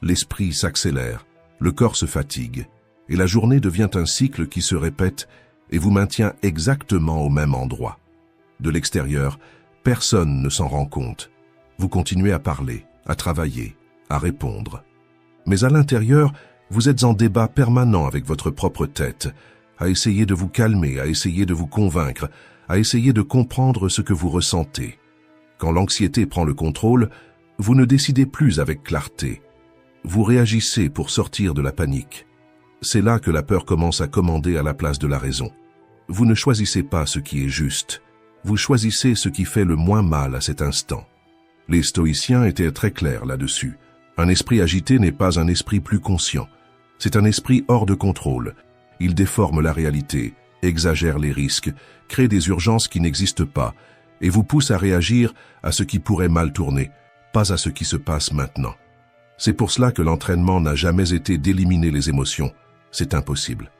L'esprit s'accélère, le corps se fatigue, et la journée devient un cycle qui se répète et vous maintient exactement au même endroit. De l'extérieur, personne ne s'en rend compte. Vous continuez à parler, à travailler, à répondre. Mais à l'intérieur, vous êtes en débat permanent avec votre propre tête, à essayer de vous calmer, à essayer de vous convaincre, à essayer de comprendre ce que vous ressentez. Quand l'anxiété prend le contrôle, vous ne décidez plus avec clarté. Vous réagissez pour sortir de la panique. C'est là que la peur commence à commander à la place de la raison. Vous ne choisissez pas ce qui est juste. Vous choisissez ce qui fait le moins mal à cet instant. Les stoïciens étaient très clairs là-dessus. Un esprit agité n'est pas un esprit plus conscient. C'est un esprit hors de contrôle. Il déforme la réalité, exagère les risques, crée des urgences qui n'existent pas et vous pousse à réagir à ce qui pourrait mal tourner, pas à ce qui se passe maintenant. C'est pour cela que l'entraînement n'a jamais été d'éliminer les émotions. C'est impossible.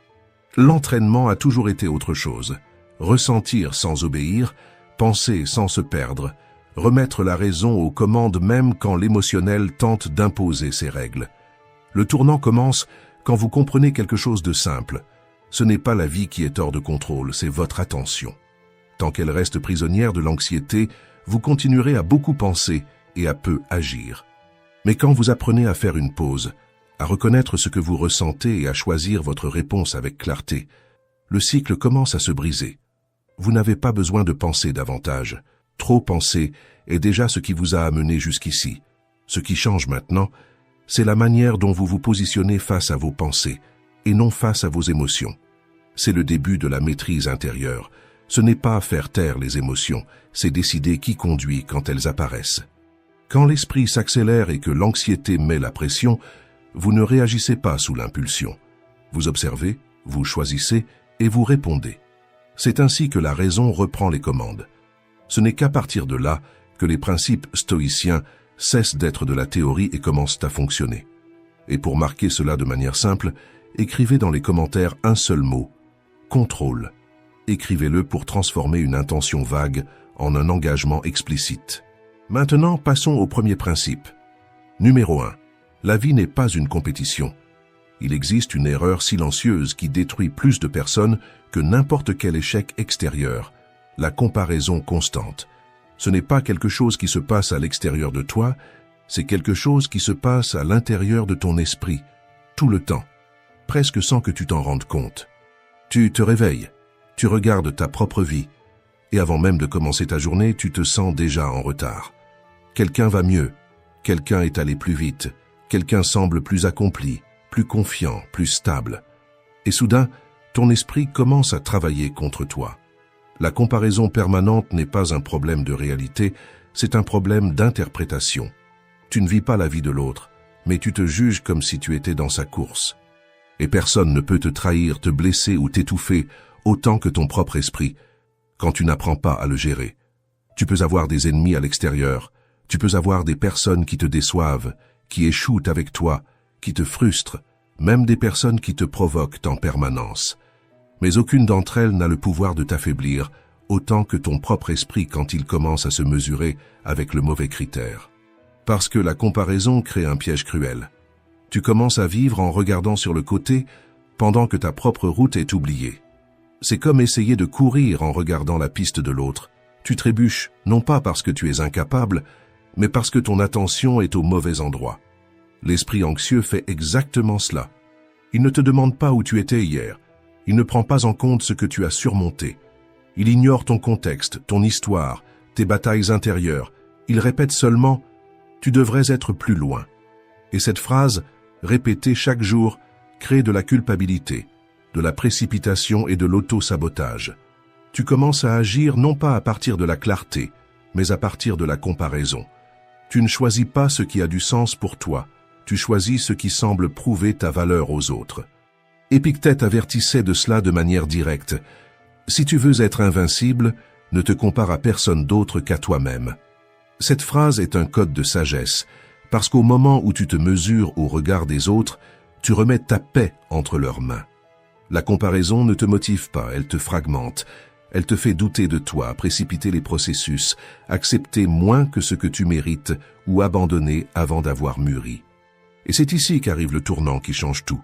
L'entraînement a toujours été autre chose. Ressentir sans obéir, penser sans se perdre, remettre la raison aux commandes même quand l'émotionnel tente d'imposer ses règles. Le tournant commence quand vous comprenez quelque chose de simple. Ce n'est pas la vie qui est hors de contrôle, c'est votre attention. Tant qu'elle reste prisonnière de l'anxiété, vous continuerez à beaucoup penser et à peu agir. Mais quand vous apprenez à faire une pause, à reconnaître ce que vous ressentez et à choisir votre réponse avec clarté, le cycle commence à se briser. Vous n'avez pas besoin de penser davantage. Trop penser est déjà ce qui vous a amené jusqu'ici. Ce qui change maintenant, c'est la manière dont vous vous positionnez face à vos pensées et non face à vos émotions. C'est le début de la maîtrise intérieure. Ce n'est pas faire taire les émotions, c'est décider qui conduit quand elles apparaissent. Quand l'esprit s'accélère et que l'anxiété met la pression, vous ne réagissez pas sous l'impulsion. Vous observez, vous choisissez et vous répondez. C'est ainsi que la raison reprend les commandes. Ce n'est qu'à partir de là que les principes stoïciens cessent d'être de la théorie et commencent à fonctionner. Et pour marquer cela de manière simple, écrivez dans les commentaires un seul mot, contrôle. Écrivez-le pour transformer une intention vague en un engagement explicite. Maintenant, passons au premier principe. Numéro 1. La vie n'est pas une compétition. Il existe une erreur silencieuse qui détruit plus de personnes que n'importe quel échec extérieur, la comparaison constante. Ce n'est pas quelque chose qui se passe à l'extérieur de toi, c'est quelque chose qui se passe à l'intérieur de ton esprit, tout le temps, presque sans que tu t'en rendes compte. Tu te réveilles, tu regardes ta propre vie, et avant même de commencer ta journée, tu te sens déjà en retard. Quelqu'un va mieux, quelqu'un est allé plus vite, quelqu'un semble plus accompli, plus confiant, plus stable. Et soudain, ton esprit commence à travailler contre toi. La comparaison permanente n'est pas un problème de réalité, c'est un problème d'interprétation. Tu ne vis pas la vie de l'autre, mais tu te juges comme si tu étais dans sa course. Et personne ne peut te trahir, te blesser ou t'étouffer autant que ton propre esprit, quand tu n'apprends pas à le gérer. Tu peux avoir des ennemis à l'extérieur, tu peux avoir des personnes qui te déçoivent, qui échouent avec toi, qui te frustrent, même des personnes qui te provoquent en permanence. Mais aucune d'entre elles n'a le pouvoir de t'affaiblir, autant que ton propre esprit quand il commence à se mesurer avec le mauvais critère. Parce que la comparaison crée un piège cruel. Tu commences à vivre en regardant sur le côté pendant que ta propre route est oubliée. C'est comme essayer de courir en regardant la piste de l'autre. Tu trébuches, non pas parce que tu es incapable, mais parce que ton attention est au mauvais endroit. L'esprit anxieux fait exactement cela. Il ne te demande pas où tu étais hier. Il ne prend pas en compte ce que tu as surmonté. Il ignore ton contexte, ton histoire, tes batailles intérieures. Il répète seulement « tu devrais être plus loin ». Et cette phrase, répétée chaque jour, crée de la culpabilité, de la précipitation et de l'auto-sabotage. Tu commences à agir non pas à partir de la clarté, mais à partir de la comparaison. Tu ne choisis pas ce qui a du sens pour toi, tu choisis ce qui semble prouver ta valeur aux autres. Épictète avertissait de cela de manière directe. Si tu veux être invincible, ne te compare à personne d'autre qu'à toi-même. Cette phrase est un code de sagesse, parce qu'au moment où tu te mesures au regard des autres, tu remets ta paix entre leurs mains. La comparaison ne te motive pas, elle te fragmente. Elle te fait douter de toi, précipiter les processus, accepter moins que ce que tu mérites ou abandonner avant d'avoir mûri. Et c'est ici qu'arrive le tournant qui change tout.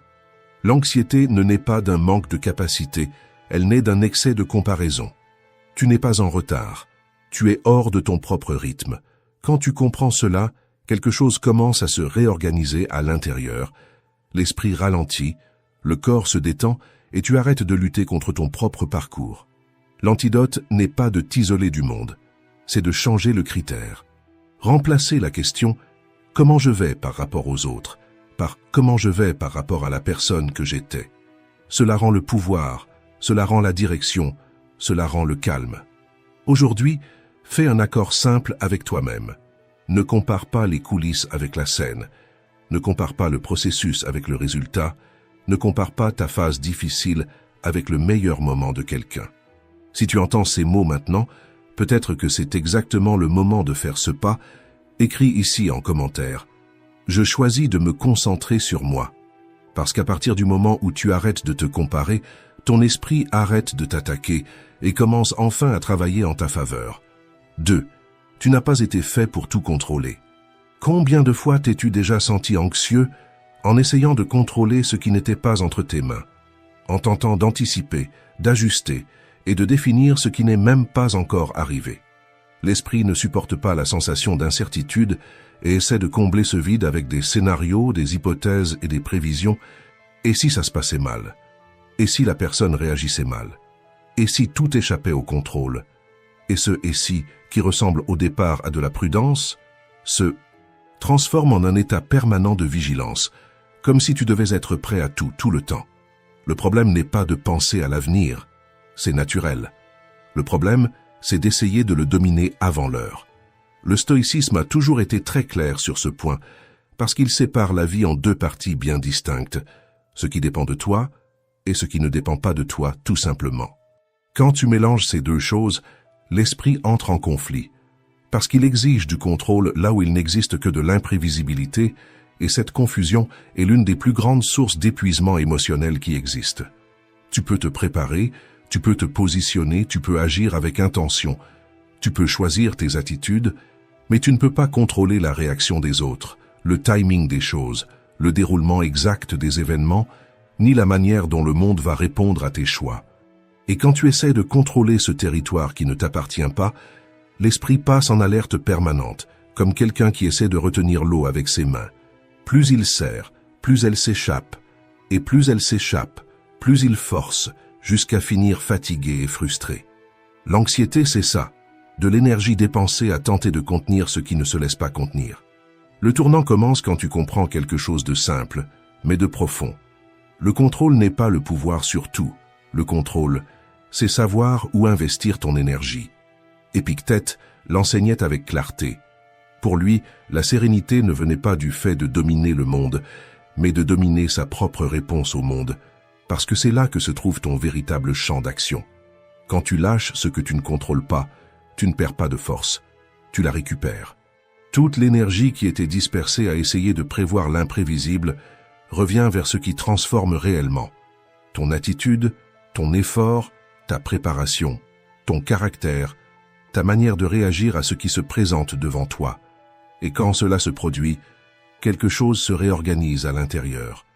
L'anxiété ne naît pas d'un manque de capacité, elle naît d'un excès de comparaison. Tu n'es pas en retard, tu es hors de ton propre rythme. Quand tu comprends cela, quelque chose commence à se réorganiser à l'intérieur. L'esprit ralentit, le corps se détend et tu arrêtes de lutter contre ton propre parcours. L'antidote n'est pas de t'isoler du monde, c'est de changer le critère. Remplacer la question « comment je vais par rapport aux autres ?» par « comment je vais par rapport à la personne que j'étais ?» Cela rend le pouvoir, cela rend la direction, cela rend le calme. Aujourd'hui, fais un accord simple avec toi-même. Ne compare pas les coulisses avec la scène. Ne compare pas le processus avec le résultat. Ne compare pas ta phase difficile avec le meilleur moment de quelqu'un. Si tu entends ces mots maintenant, peut-être que c'est exactement le moment de faire ce pas. Écris ici en commentaire. Je choisis de me concentrer sur moi. Parce qu'à partir du moment où tu arrêtes de te comparer, ton esprit arrête de t'attaquer et commence enfin à travailler en ta faveur. 2. Tu n'as pas été fait pour tout contrôler. Combien de fois t'es-tu déjà senti anxieux en essayant de contrôler ce qui n'était pas entre tes mains, en tentant d'anticiper, d'ajuster et de définir ce qui n'est même pas encore arrivé? L'esprit ne supporte pas la sensation d'incertitude et essaie de combler ce vide avec des scénarios, des hypothèses et des prévisions. Et si ça se passait mal? Et si la personne réagissait mal? Et si tout échappait au contrôle? Et ce « et si » qui ressemble au départ à de la prudence, se transforme en un état permanent de vigilance, comme si tu devais être prêt à tout le temps. Le problème n'est pas de penser à l'avenir, c'est naturel. Le problème, c'est d'essayer de le dominer avant l'heure. Le stoïcisme a toujours été très clair sur ce point, parce qu'il sépare la vie en deux parties bien distinctes, ce qui dépend de toi et ce qui ne dépend pas de toi tout simplement. Quand tu mélanges ces deux choses, l'esprit entre en conflit, parce qu'il exige du contrôle là où il n'existe que de l'imprévisibilité, et cette confusion est l'une des plus grandes sources d'épuisement émotionnel qui existent. Tu peux te préparer, tu peux te positionner, tu peux agir avec intention, tu peux choisir tes attitudes, mais tu ne peux pas contrôler la réaction des autres, le timing des choses, le déroulement exact des événements, ni la manière dont le monde va répondre à tes choix. Et quand tu essaies de contrôler ce territoire qui ne t'appartient pas, l'esprit passe en alerte permanente, comme quelqu'un qui essaie de retenir l'eau avec ses mains. Plus il serre, plus elle s'échappe, et plus elle s'échappe, plus il force, jusqu'à finir fatigué et frustré. L'anxiété, c'est ça, de l'énergie dépensée à tenter de contenir ce qui ne se laisse pas contenir. Le tournant commence quand tu comprends quelque chose de simple, mais de profond. Le contrôle n'est pas le pouvoir sur tout. Le contrôle, c'est savoir où investir ton énergie. Épictète l'enseignait avec clarté. Pour lui, la sérénité ne venait pas du fait de dominer le monde, mais de dominer sa propre réponse au monde, parce que c'est là que se trouve ton véritable champ d'action. Quand tu lâches ce que tu ne contrôles pas, tu ne perds pas de force, tu la récupères. Toute l'énergie qui était dispersée à essayer de prévoir l'imprévisible revient vers ce qui transforme réellement. Ton attitude, ton effort, ta préparation, ton caractère, ta manière de réagir à ce qui se présente devant toi. Et quand cela se produit, quelque chose se réorganise à l'intérieur.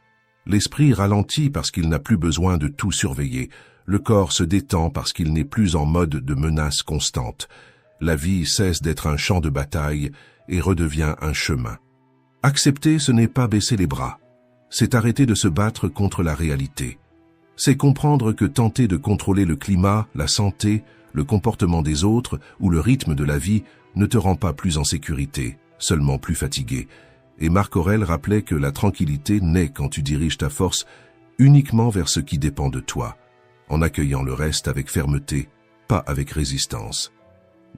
L'esprit ralentit parce qu'il n'a plus besoin de tout surveiller. Le corps se détend parce qu'il n'est plus en mode de menace constante. La vie cesse d'être un champ de bataille et redevient un chemin. Accepter, ce n'est pas baisser les bras. C'est arrêter de se battre contre la réalité. C'est comprendre que tenter de contrôler le climat, la santé, le comportement des autres ou le rythme de la vie ne te rend pas plus en sécurité, seulement plus fatigué. Et Marc Aurèle rappelait que la tranquillité naît quand tu diriges ta force uniquement vers ce qui dépend de toi, en accueillant le reste avec fermeté, pas avec résistance.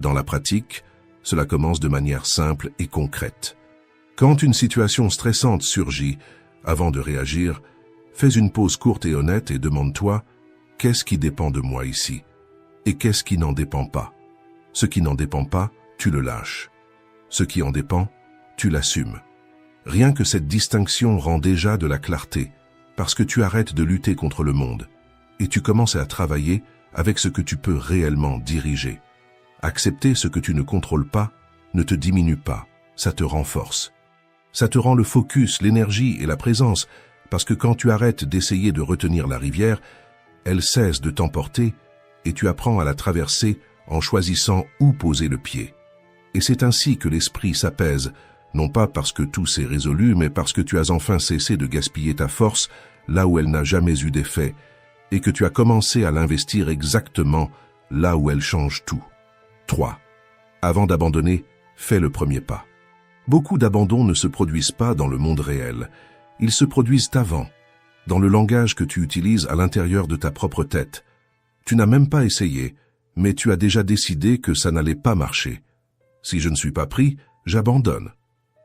Dans la pratique, cela commence de manière simple et concrète. Quand une situation stressante surgit, avant de réagir, fais une pause courte et honnête et demande-toi « Qu'est-ce qui dépend de moi ici ?» et « Qu'est-ce qui n'en dépend pas ?» Ce qui n'en dépend pas, tu le lâches. Ce qui en dépend, tu l'assumes. Rien que cette distinction rend déjà de la clarté, parce que tu arrêtes de lutter contre le monde, et tu commences à travailler avec ce que tu peux réellement diriger. Accepter ce que tu ne contrôles pas ne te diminue pas, ça te renforce. Ça te rend le focus, l'énergie et la présence, parce que quand tu arrêtes d'essayer de retenir la rivière, elle cesse de t'emporter et tu apprends à la traverser en choisissant où poser le pied. Et c'est ainsi que l'esprit s'apaise, non pas parce que tout s'est résolu, mais parce que tu as enfin cessé de gaspiller ta force là où elle n'a jamais eu d'effet, et que tu as commencé à l'investir exactement là où elle change tout. 3. Avant d'abandonner, fais le premier pas. Beaucoup d'abandons ne se produisent pas dans le monde réel. Ils se produisent avant, dans le langage que tu utilises à l'intérieur de ta propre tête. Tu n'as même pas essayé, mais tu as déjà décidé que ça n'allait pas marcher. Si je ne suis pas pris, j'abandonne.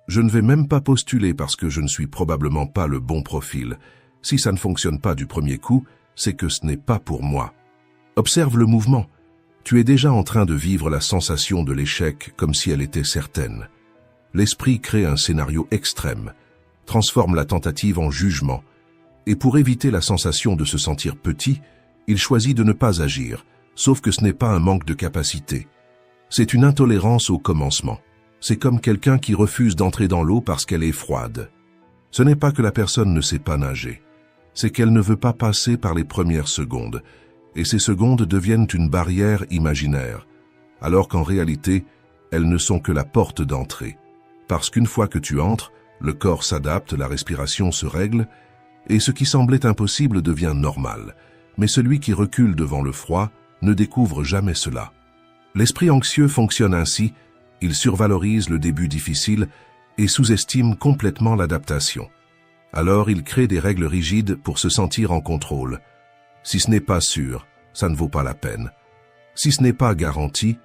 Je ne vais même pas postuler parce que je ne suis probablement pas le bon profil. Si ça ne fonctionne pas du premier coup, c'est que ce n'est pas pour moi. Observe le mouvement. Tu es déjà en train de vivre la sensation de l'échec comme si elle était certaine. L'esprit crée un scénario extrême, transforme la tentative en jugement, et pour éviter la sensation de se sentir petit, il choisit de ne pas agir, sauf que ce n'est pas un manque de capacité. C'est une intolérance au commencement. C'est comme quelqu'un qui refuse d'entrer dans l'eau parce qu'elle est froide. Ce n'est pas que la personne ne sait pas nager, c'est qu'elle ne veut pas passer par les premières secondes, et ces secondes deviennent une barrière imaginaire, alors qu'en réalité, elles ne sont que la porte d'entrée. Parce qu'une fois que tu entres, le corps s'adapte, la respiration se règle, et ce qui semblait impossible devient normal. Mais celui qui recule devant le froid ne découvre jamais cela. L'esprit anxieux fonctionne ainsi, il survalorise le début difficile et sous-estime complètement l'adaptation. Alors il crée des règles rigides pour se sentir en contrôle. Si ce n'est pas sûr, ça ne vaut pas la peine. Si ce n'est pas garanti,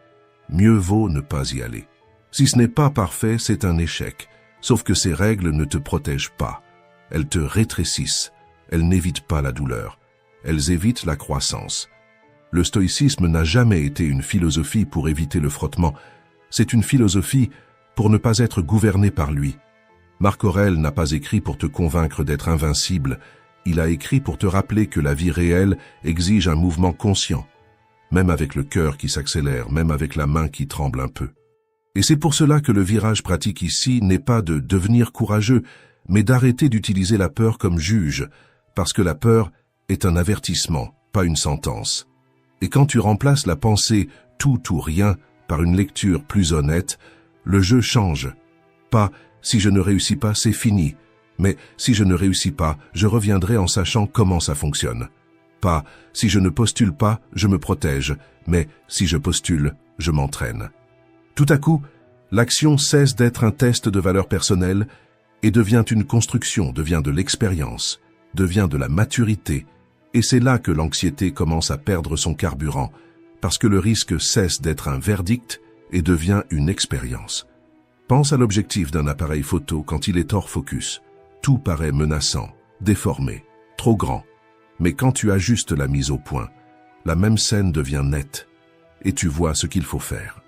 mieux vaut ne pas y aller. Si ce n'est pas parfait, c'est un échec. Sauf que ces règles ne te protègent pas. Elles te rétrécissent. Elles n'évitent pas la douleur. Elles évitent la croissance. Le stoïcisme n'a jamais été une philosophie pour éviter le frottement. C'est une philosophie pour ne pas être gouverné par lui. Marc Aurèle n'a pas écrit pour te convaincre d'être invincible. Il a écrit pour te rappeler que la vie réelle exige un mouvement conscient. Même avec le cœur qui s'accélère, même avec la main qui tremble un peu. Et c'est pour cela que le virage pratique ici n'est pas de devenir courageux, mais d'arrêter d'utiliser la peur comme juge, parce que la peur est un avertissement, pas une sentence. Et quand tu remplaces la pensée « tout ou rien » par une lecture plus honnête, le jeu change. Pas « si je ne réussis pas, c'est fini », mais « si je ne réussis pas, je reviendrai en sachant comment ça fonctionne ». Pas « si je ne postule pas, je me protège », mais « si je postule, je m'entraîne ». Tout à coup, l'action cesse d'être un test de valeur personnelle et devient une construction, devient de l'expérience, devient de la maturité. Et c'est là que l'anxiété commence à perdre son carburant, parce que le risque cesse d'être un verdict et devient une expérience. Pense à l'objectif d'un appareil photo quand il est hors focus. Tout paraît menaçant, déformé, trop grand. Mais quand tu ajustes la mise au point, la même scène devient nette et tu vois ce qu'il faut faire.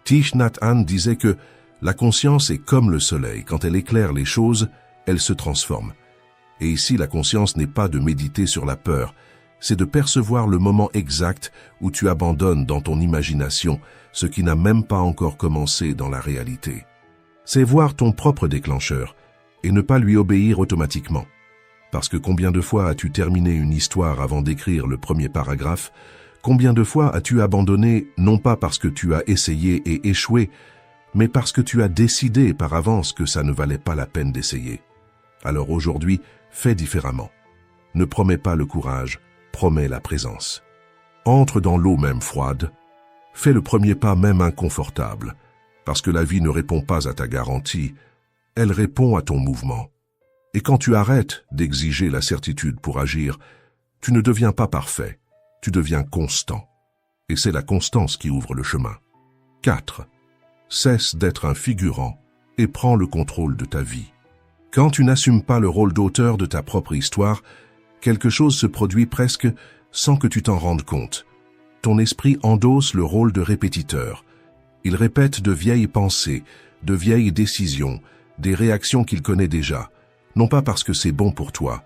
Thich Nhat Hanh disait que la conscience est comme le soleil. Quand elle éclaire les choses, elle se transforme. Et ici, la conscience n'est pas de méditer sur la peur, c'est de percevoir le moment exact où tu abandonnes dans ton imagination ce qui n'a même pas encore commencé dans la réalité. C'est voir ton propre déclencheur et ne pas lui obéir automatiquement. Parce que combien de fois as-tu terminé une histoire avant d'écrire le premier paragraphe? Combien de fois as-tu abandonné non pas parce que tu as essayé et échoué, mais parce que tu as décidé par avance que ça ne valait pas la peine d'essayer? Alors aujourd'hui, fais différemment. Ne promets pas le courage, promets la présence. Entre dans l'eau même froide, fais le premier pas même inconfortable, parce que la vie ne répond pas à ta garantie, elle répond à ton mouvement. Et quand tu arrêtes d'exiger la certitude pour agir, tu ne deviens pas parfait, tu deviens constant. Et c'est la constance qui ouvre le chemin. 4. Cesse d'être un figurant et prends le contrôle de ta vie. Quand tu n'assumes pas le rôle d'auteur de ta propre histoire, quelque chose se produit presque sans que tu t'en rendes compte. Ton esprit endosse le rôle de répétiteur. Il répète de vieilles pensées, de vieilles décisions, des réactions qu'il connaît déjà, non pas parce que c'est bon pour toi,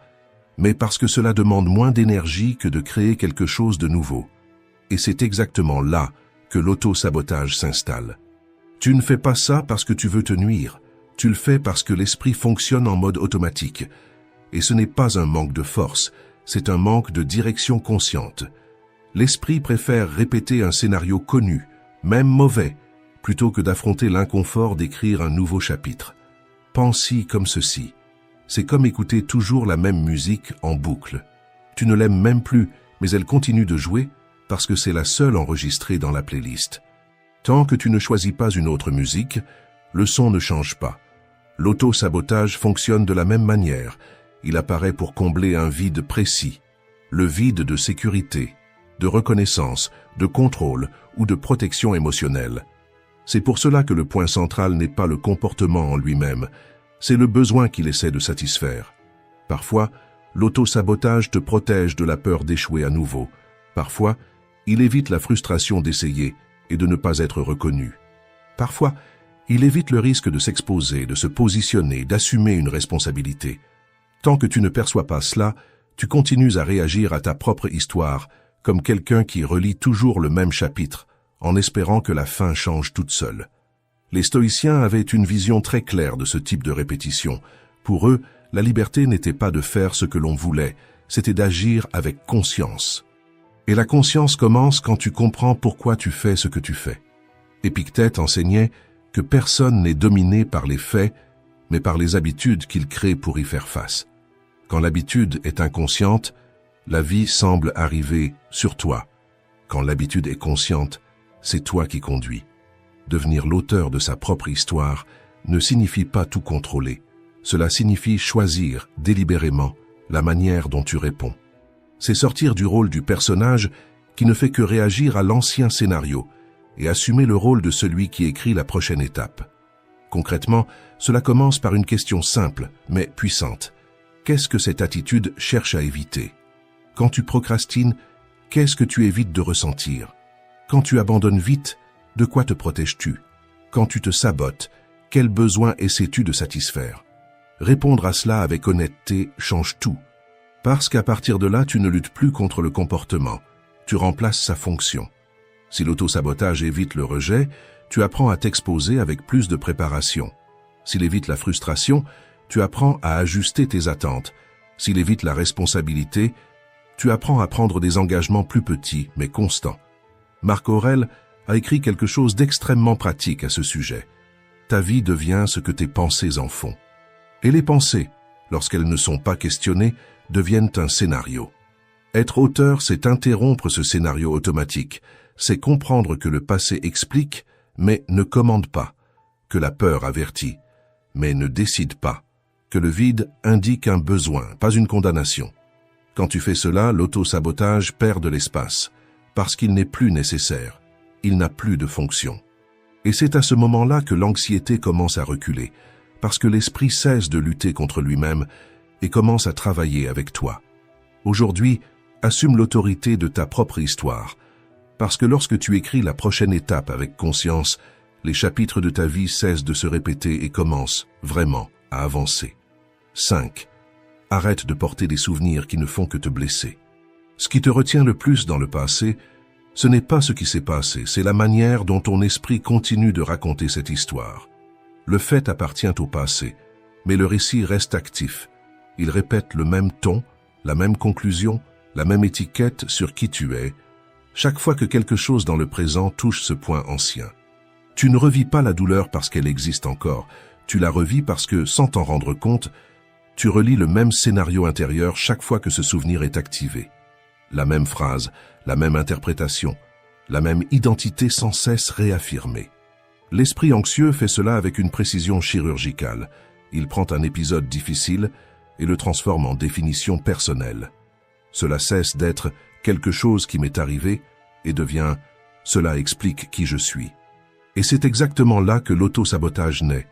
mais parce que cela demande moins d'énergie que de créer quelque chose de nouveau. Et c'est exactement là que l'auto-sabotage s'installe. Tu ne fais pas ça parce que tu veux te nuire, tu le fais parce que l'esprit fonctionne en mode automatique. Et ce n'est pas un manque de force, c'est un manque de direction consciente. L'esprit préfère répéter un scénario connu, même mauvais, plutôt que d'affronter l'inconfort d'écrire un nouveau chapitre. Pense-y comme ceci. C'est comme écouter toujours la même musique en boucle. Tu ne l'aimes même plus, mais elle continue de jouer parce que c'est la seule enregistrée dans la playlist. Tant que tu ne choisis pas une autre musique, le son ne change pas. L'auto-sabotage fonctionne de la même manière. Il apparaît pour combler un vide précis, le vide de sécurité, de reconnaissance, de contrôle ou de protection émotionnelle. C'est pour cela que le point central n'est pas le comportement en lui-même, c'est le besoin qu'il essaie de satisfaire. Parfois, l'auto-sabotage te protège de la peur d'échouer à nouveau. Parfois, il évite la frustration d'essayer et de ne pas être reconnu. Parfois, il évite le risque de s'exposer, de se positionner, d'assumer une responsabilité. Tant que tu ne perçois pas cela, tu continues à réagir à ta propre histoire, comme quelqu'un qui relit toujours le même chapitre, en espérant que la fin change toute seule. Les stoïciens avaient une vision très claire de ce type de répétition. Pour eux, la liberté n'était pas de faire ce que l'on voulait, c'était d'agir avec conscience. Et la conscience commence quand tu comprends pourquoi tu fais ce que tu fais. Épictète enseignait que personne n'est dominé par les faits, mais par les habitudes qu'il crée pour y faire face. Quand l'habitude est inconsciente, la vie semble arriver sur toi. Quand l'habitude est consciente, c'est toi qui conduis. Devenir l'auteur de sa propre histoire ne signifie pas tout contrôler. Cela signifie choisir délibérément la manière dont tu réponds. C'est sortir du rôle du personnage qui ne fait que réagir à l'ancien scénario et assumer le rôle de celui qui écrit la prochaine étape. Concrètement, cela commence par une question simple, mais puissante. Qu'est-ce que cette attitude cherche à éviter? Quand tu procrastines, qu'est-ce que tu évites de ressentir? Quand tu abandonnes vite, de quoi te protèges-tu? Quand tu te sabotes, quel besoin essaies-tu de satisfaire? Répondre à cela avec honnêteté change tout. Parce qu'à partir de là, tu ne luttes plus contre le comportement, tu remplaces sa fonction. Si l'auto-sabotage évite le rejet, tu apprends à t'exposer avec plus de préparation. S'il évite la frustration, tu apprends à ajuster tes attentes. S'il évite la responsabilité, tu apprends à prendre des engagements plus petits mais constants. Marc Aurèle a écrit quelque chose d'extrêmement pratique à ce sujet. Ta vie devient ce que tes pensées en font. Et les pensées, lorsqu'elles ne sont pas questionnées, deviennent un scénario. Être auteur, c'est interrompre ce scénario automatique, c'est comprendre que le passé explique, mais ne commande pas, que la peur avertit, mais ne décide pas, que le vide indique un besoin, pas une condamnation. Quand tu fais cela, l'auto-sabotage perd de l'espace, parce qu'il n'est plus nécessaire. Il n'a plus de fonction. Et c'est à ce moment-là que l'anxiété commence à reculer, parce que l'esprit cesse de lutter contre lui-même et commence à travailler avec toi. Aujourd'hui, assume l'autorité de ta propre histoire, parce que lorsque tu écris la prochaine étape avec conscience, les chapitres de ta vie cessent de se répéter et commencent, vraiment, à avancer. 5. Arrête de porter des souvenirs qui ne font que te blesser. Ce qui te retient le plus dans le passé, ce n'est pas ce qui s'est passé, c'est la manière dont ton esprit continue de raconter cette histoire. Le fait appartient au passé, mais le récit reste actif. Il répète le même ton, la même conclusion, la même étiquette sur qui tu es, chaque fois que quelque chose dans le présent touche ce point ancien. Tu ne revis pas la douleur parce qu'elle existe encore, tu la revis parce que, sans t'en rendre compte, tu relis le même scénario intérieur chaque fois que ce souvenir est activé. La même phrase, la même interprétation, la même identité sans cesse réaffirmée. L'esprit anxieux fait cela avec une précision chirurgicale. Il prend un épisode difficile et le transforme en définition personnelle. Cela cesse d'être « quelque chose qui m'est arrivé » et devient « cela explique qui je suis ». Et c'est exactement là que l'auto-sabotage naît.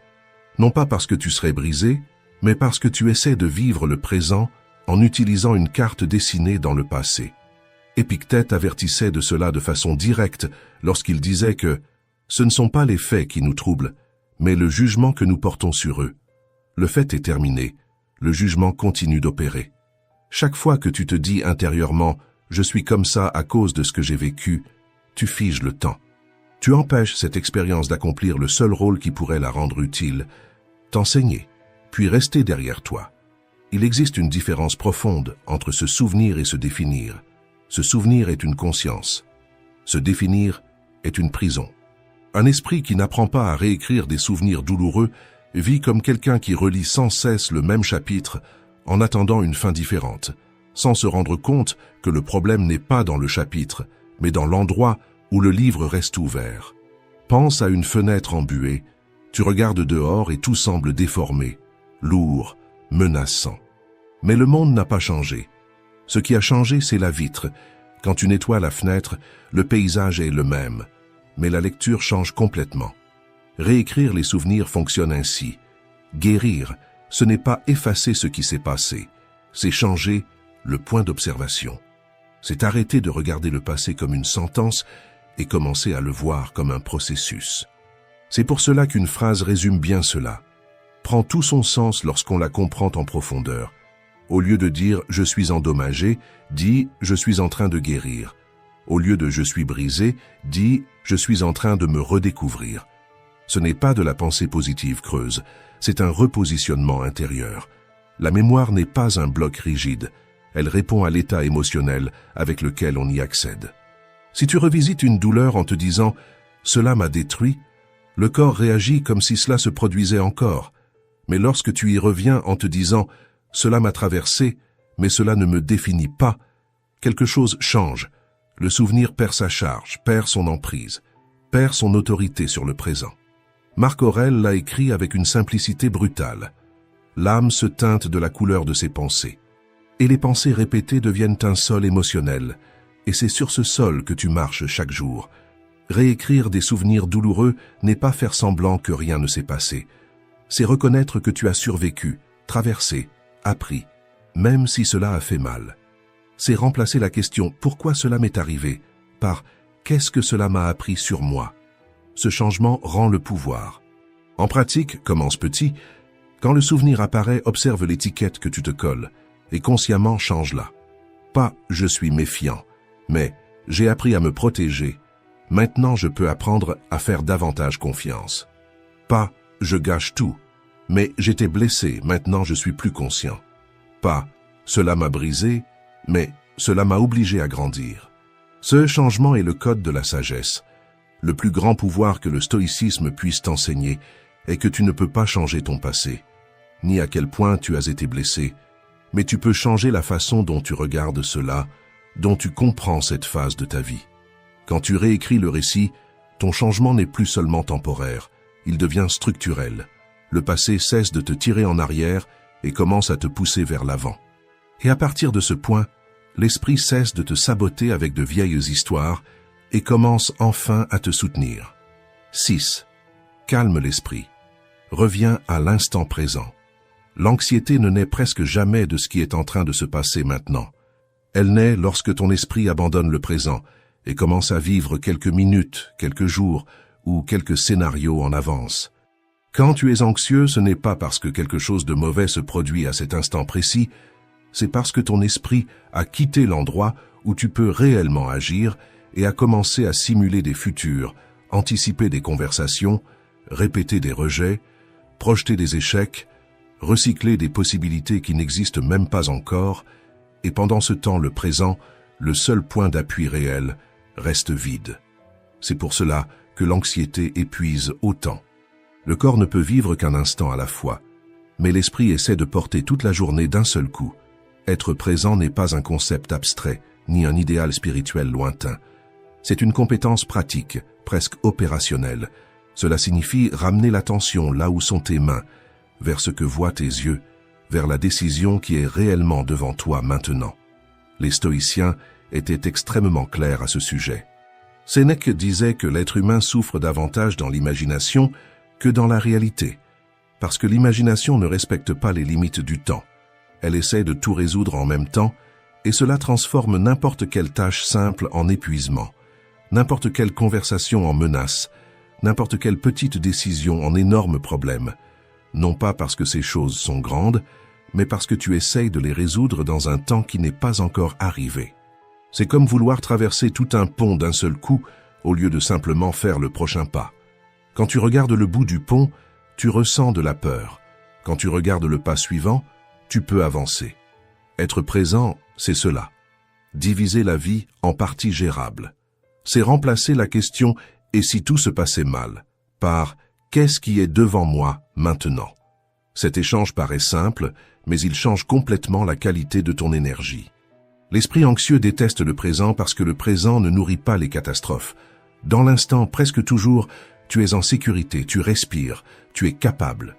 Non pas parce que tu serais brisé, mais parce que tu essaies de vivre le présent en utilisant une carte dessinée dans le passé. Épictète avertissait de cela de façon directe lorsqu'il disait que « ce ne sont pas les faits qui nous troublent, mais le jugement que nous portons sur eux. Le fait est terminé, le jugement continue d'opérer. Chaque fois que tu te dis intérieurement « je suis comme ça à cause de ce que j'ai vécu », tu figes le temps. Tu empêches cette expérience d'accomplir le seul rôle qui pourrait la rendre utile, t'enseigner, puis rester derrière toi. Il existe une différence profonde entre se souvenir et se définir. Se souvenir est une conscience. Se définir est une prison. Un esprit qui n'apprend pas à réécrire des souvenirs douloureux vit comme quelqu'un qui relit sans cesse le même chapitre en attendant une fin différente, sans se rendre compte que le problème n'est pas dans le chapitre, mais dans l'endroit où le livre reste ouvert. Pense à une fenêtre embuée, tu regardes dehors et tout semble déformé, lourd, menaçant. Mais le monde n'a pas changé. Ce qui a changé, c'est la vitre. Quand tu nettoies la fenêtre, le paysage est le même, mais la lecture change complètement. Réécrire les souvenirs fonctionne ainsi. Guérir, ce n'est pas effacer ce qui s'est passé, c'est changer le point d'observation. C'est arrêter de regarder le passé comme une sentence et commencer à le voir comme un processus. C'est pour cela qu'une phrase résume bien cela. Prend tout son sens lorsqu'on la comprend en profondeur. Au lieu de dire « je suis endommagé », dis « je suis en train de guérir ». Au lieu de « je suis brisé », dis « je suis en train de me redécouvrir ». Ce n'est pas de la pensée positive creuse, c'est un repositionnement intérieur. La mémoire n'est pas un bloc rigide, elle répond à l'état émotionnel avec lequel on y accède. Si tu revisites une douleur en te disant « cela m'a détruit », le corps réagit comme si cela se produisait encore. Mais lorsque tu y reviens en te disant « cela m'a traversé, mais cela ne me définit pas », quelque chose change. Le souvenir perd sa charge, perd son emprise, perd son autorité sur le présent. Marc Aurèle l'a écrit avec une simplicité brutale. L'âme se teinte de la couleur de ses pensées. Et les pensées répétées deviennent un sol émotionnel. Et c'est sur ce sol que tu marches chaque jour. Réécrire des souvenirs douloureux n'est pas faire semblant que rien ne s'est passé. C'est reconnaître que tu as survécu, traversé, appris, même si cela a fait mal. C'est remplacer la question « pourquoi cela m'est arrivé ?» par « qu'est-ce que cela m'a appris sur moi ?» Ce changement rend le pouvoir. En pratique, commence petit. Quand le souvenir apparaît, observe l'étiquette que tu te colles et consciemment change-la. Pas « je suis méfiant », mais « j'ai appris à me protéger. Maintenant je peux apprendre à faire davantage confiance. » Pas « je gâche tout », mais « j'étais blessé, maintenant je suis plus conscient. » Pas « cela m'a brisé », mais « cela m'a obligé à grandir. » Ce changement est le code de la sagesse. Le plus grand pouvoir que le stoïcisme puisse t'enseigner est que tu ne peux pas changer ton passé, ni à quel point tu as été blessé, mais tu peux changer la façon dont tu regardes cela, dont tu comprends cette phase de ta vie. Quand tu réécris le récit, ton changement n'est plus seulement temporaire, il devient structurel. Le passé cesse de te tirer en arrière et commence à te pousser vers l'avant. Et à partir de ce point, l'esprit cesse de te saboter avec de vieilles histoires et commence enfin à te soutenir. 6. Calme l'esprit. Reviens à l'instant présent. L'anxiété ne naît presque jamais de ce qui est en train de se passer maintenant. Elle naît lorsque ton esprit abandonne le présent et commence à vivre quelques minutes, quelques jours ou quelques scénarios en avance. Quand tu es anxieux, ce n'est pas parce que quelque chose de mauvais se produit à cet instant précis, c'est parce que ton esprit a quitté l'endroit où tu peux réellement agir et à commencer à simuler des futurs, anticiper des conversations, répéter des rejets, projeter des échecs, recycler des possibilités qui n'existent même pas encore, et pendant ce temps le présent, le seul point d'appui réel, reste vide. C'est pour cela que l'anxiété épuise autant. Le corps ne peut vivre qu'un instant à la fois, mais l'esprit essaie de porter toute la journée d'un seul coup. Être présent n'est pas un concept abstrait, ni un idéal spirituel lointain. C'est une compétence pratique, presque opérationnelle. Cela signifie ramener l'attention là où sont tes mains, vers ce que voient tes yeux, vers la décision qui est réellement devant toi maintenant. Les stoïciens étaient extrêmement clairs à ce sujet. Sénèque disait que l'être humain souffre davantage dans l'imagination que dans la réalité, parce que l'imagination ne respecte pas les limites du temps. Elle essaie de tout résoudre en même temps, et cela transforme n'importe quelle tâche simple en épuisement, n'importe quelle conversation en menace, n'importe quelle petite décision en énorme problème, non pas parce que ces choses sont grandes, mais parce que tu essayes de les résoudre dans un temps qui n'est pas encore arrivé. C'est comme vouloir traverser tout un pont d'un seul coup au lieu de simplement faire le prochain pas. Quand tu regardes le bout du pont, tu ressens de la peur. Quand tu regardes le pas suivant, tu peux avancer. Être présent, c'est cela. Diviser la vie en parties gérables. C'est remplacer la question « et si tout se passait mal ?» par « qu'est-ce qui est devant moi maintenant ?» Cet échange paraît simple, mais il change complètement la qualité de ton énergie. L'esprit anxieux déteste le présent parce que le présent ne nourrit pas les catastrophes. Dans l'instant, presque toujours, tu es en sécurité, tu respires, tu es capable.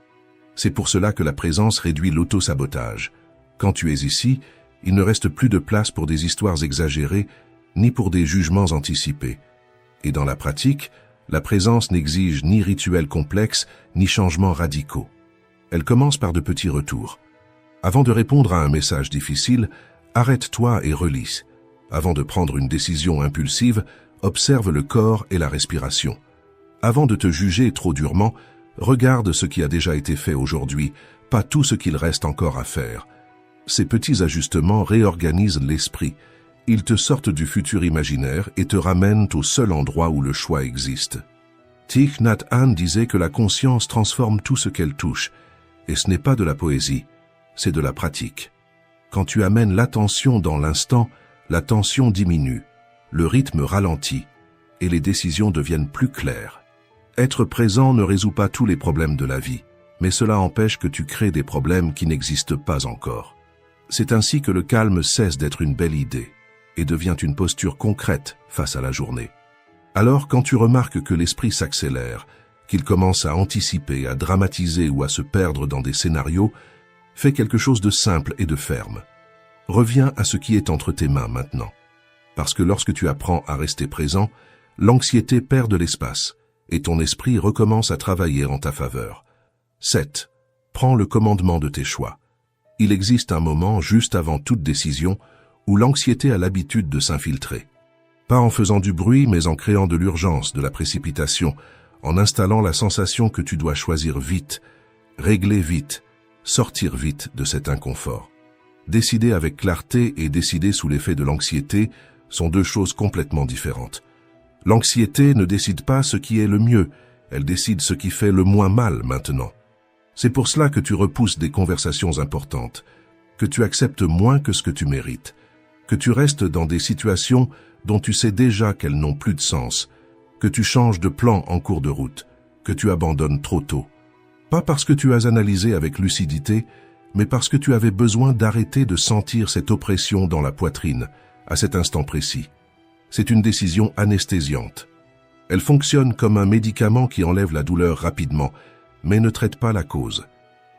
C'est pour cela que la présence réduit l'auto-sabotage. Quand tu es ici, il ne reste plus de place pour des histoires exagérées, ni pour des jugements anticipés. Et dans la pratique, la présence n'exige ni rituels complexes, ni changements radicaux. Elle commence par de petits retours. Avant de répondre à un message difficile, arrête-toi et relis. Avant de prendre une décision impulsive, observe le corps et la respiration. Avant de te juger trop durement, regarde ce qui a déjà été fait aujourd'hui, pas tout ce qu'il reste encore à faire. Ces petits ajustements réorganisent l'esprit. Ils te sortent du futur imaginaire et te ramènent au seul endroit où le choix existe. Thich Nhat Hanh disait que la conscience transforme tout ce qu'elle touche, et ce n'est pas de la poésie, c'est de la pratique. Quand tu amènes l'attention dans l'instant, la tension diminue, le rythme ralentit, et les décisions deviennent plus claires. Être présent ne résout pas tous les problèmes de la vie, mais cela empêche que tu crées des problèmes qui n'existent pas encore. C'est ainsi que le calme cesse d'être une belle idée et devient une posture concrète face à la journée. Alors, quand tu remarques que l'esprit s'accélère, qu'il commence à anticiper, à dramatiser ou à se perdre dans des scénarios, fais quelque chose de simple et de ferme. Reviens à ce qui est entre tes mains maintenant. Parce que lorsque tu apprends à rester présent, l'anxiété perd de l'espace et ton esprit recommence à travailler en ta faveur. 7. Prends le commandement de tes choix. Il existe un moment, juste avant toute décision, où l'anxiété a l'habitude de s'infiltrer. Pas en faisant du bruit, mais en créant de l'urgence, de la précipitation, en installant la sensation que tu dois choisir vite, régler vite, sortir vite de cet inconfort. Décider avec clarté et décider sous l'effet de l'anxiété sont deux choses complètement différentes. L'anxiété ne décide pas ce qui est le mieux, elle décide ce qui fait le moins mal maintenant. C'est pour cela que tu repousses des conversations importantes, que tu acceptes moins que ce que tu mérites, que tu restes dans des situations dont tu sais déjà qu'elles n'ont plus de sens, que tu changes de plan en cours de route, que tu abandonnes trop tôt. Pas parce que tu as analysé avec lucidité, mais parce que tu avais besoin d'arrêter de sentir cette oppression dans la poitrine, à cet instant précis. C'est une décision anesthésiante. Elle fonctionne comme un médicament qui enlève la douleur rapidement, mais ne traite pas la cause.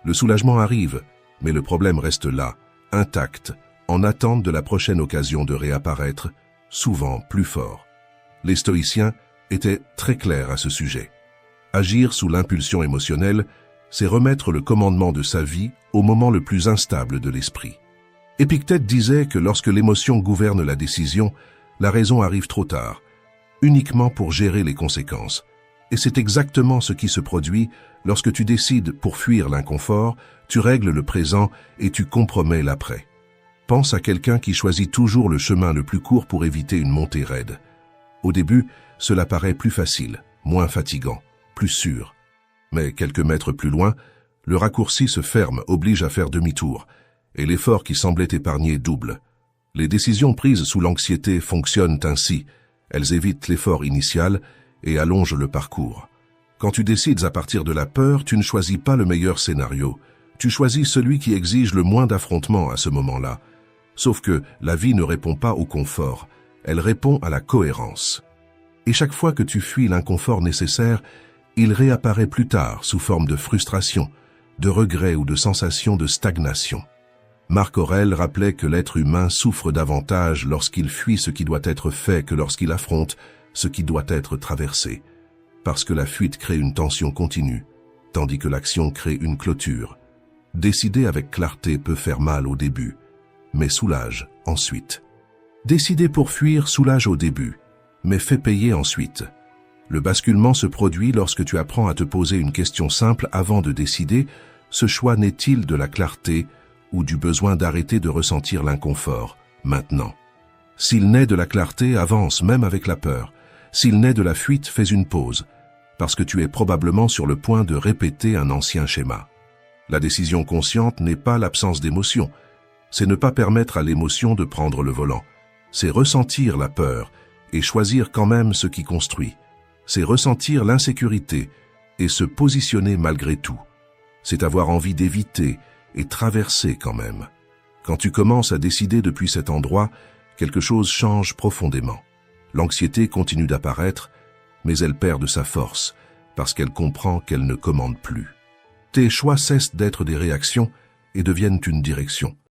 Le soulagement arrive, mais le problème reste là, intact, en attente de la prochaine occasion de réapparaître, souvent plus fort. Les stoïciens étaient très clairs à ce sujet. Agir sous l'impulsion émotionnelle, c'est remettre le commandement de sa vie au moment le plus instable de l'esprit. Épictète disait que lorsque l'émotion gouverne la décision, la raison arrive trop tard, uniquement pour gérer les conséquences. Et c'est exactement ce qui se produit lorsque tu décides pour fuir l'inconfort, tu règles le présent et tu compromets l'après. Pense à quelqu'un qui choisit toujours le chemin le plus court pour éviter une montée raide. Au début, cela paraît plus facile, moins fatigant, plus sûr. Mais quelques mètres plus loin, le raccourci se ferme, oblige à faire demi-tour, et l'effort qui semblait épargné double. Les décisions prises sous l'anxiété fonctionnent ainsi. Elles évitent l'effort initial et allongent le parcours. Quand tu décides à partir de la peur, tu ne choisis pas le meilleur scénario. Tu choisis celui qui exige le moins d'affrontements à ce moment-là. Sauf que la vie ne répond pas au confort, elle répond à la cohérence. Et chaque fois que tu fuis l'inconfort nécessaire, il réapparaît plus tard sous forme de frustration, de regret ou de sensation de stagnation. Marc Aurèle rappelait que l'être humain souffre davantage lorsqu'il fuit ce qui doit être fait que lorsqu'il affronte ce qui doit être traversé. Parce que la fuite crée une tension continue, tandis que l'action crée une clôture. Décider avec clarté peut faire mal au début, mais soulage ensuite. Décider pour fuir soulage au début, mais fait payer ensuite. Le basculement se produit lorsque tu apprends à te poser une question simple avant de décider: ce choix naît-il de la clarté ou du besoin d'arrêter de ressentir l'inconfort, maintenant? S'il naît de la clarté, avance même avec la peur. S'il naît de la fuite, fais une pause, parce que tu es probablement sur le point de répéter un ancien schéma. La décision consciente n'est pas l'absence d'émotion, c'est ne pas permettre à l'émotion de prendre le volant. C'est ressentir la peur et choisir quand même ce qui construit. C'est ressentir l'insécurité et se positionner malgré tout. C'est avoir envie d'éviter et traverser quand même. Quand tu commences à décider depuis cet endroit, quelque chose change profondément. L'anxiété continue d'apparaître, mais elle perd de sa force, parce qu'elle comprend qu'elle ne commande plus. Tes choix cessent d'être des réactions et deviennent une direction.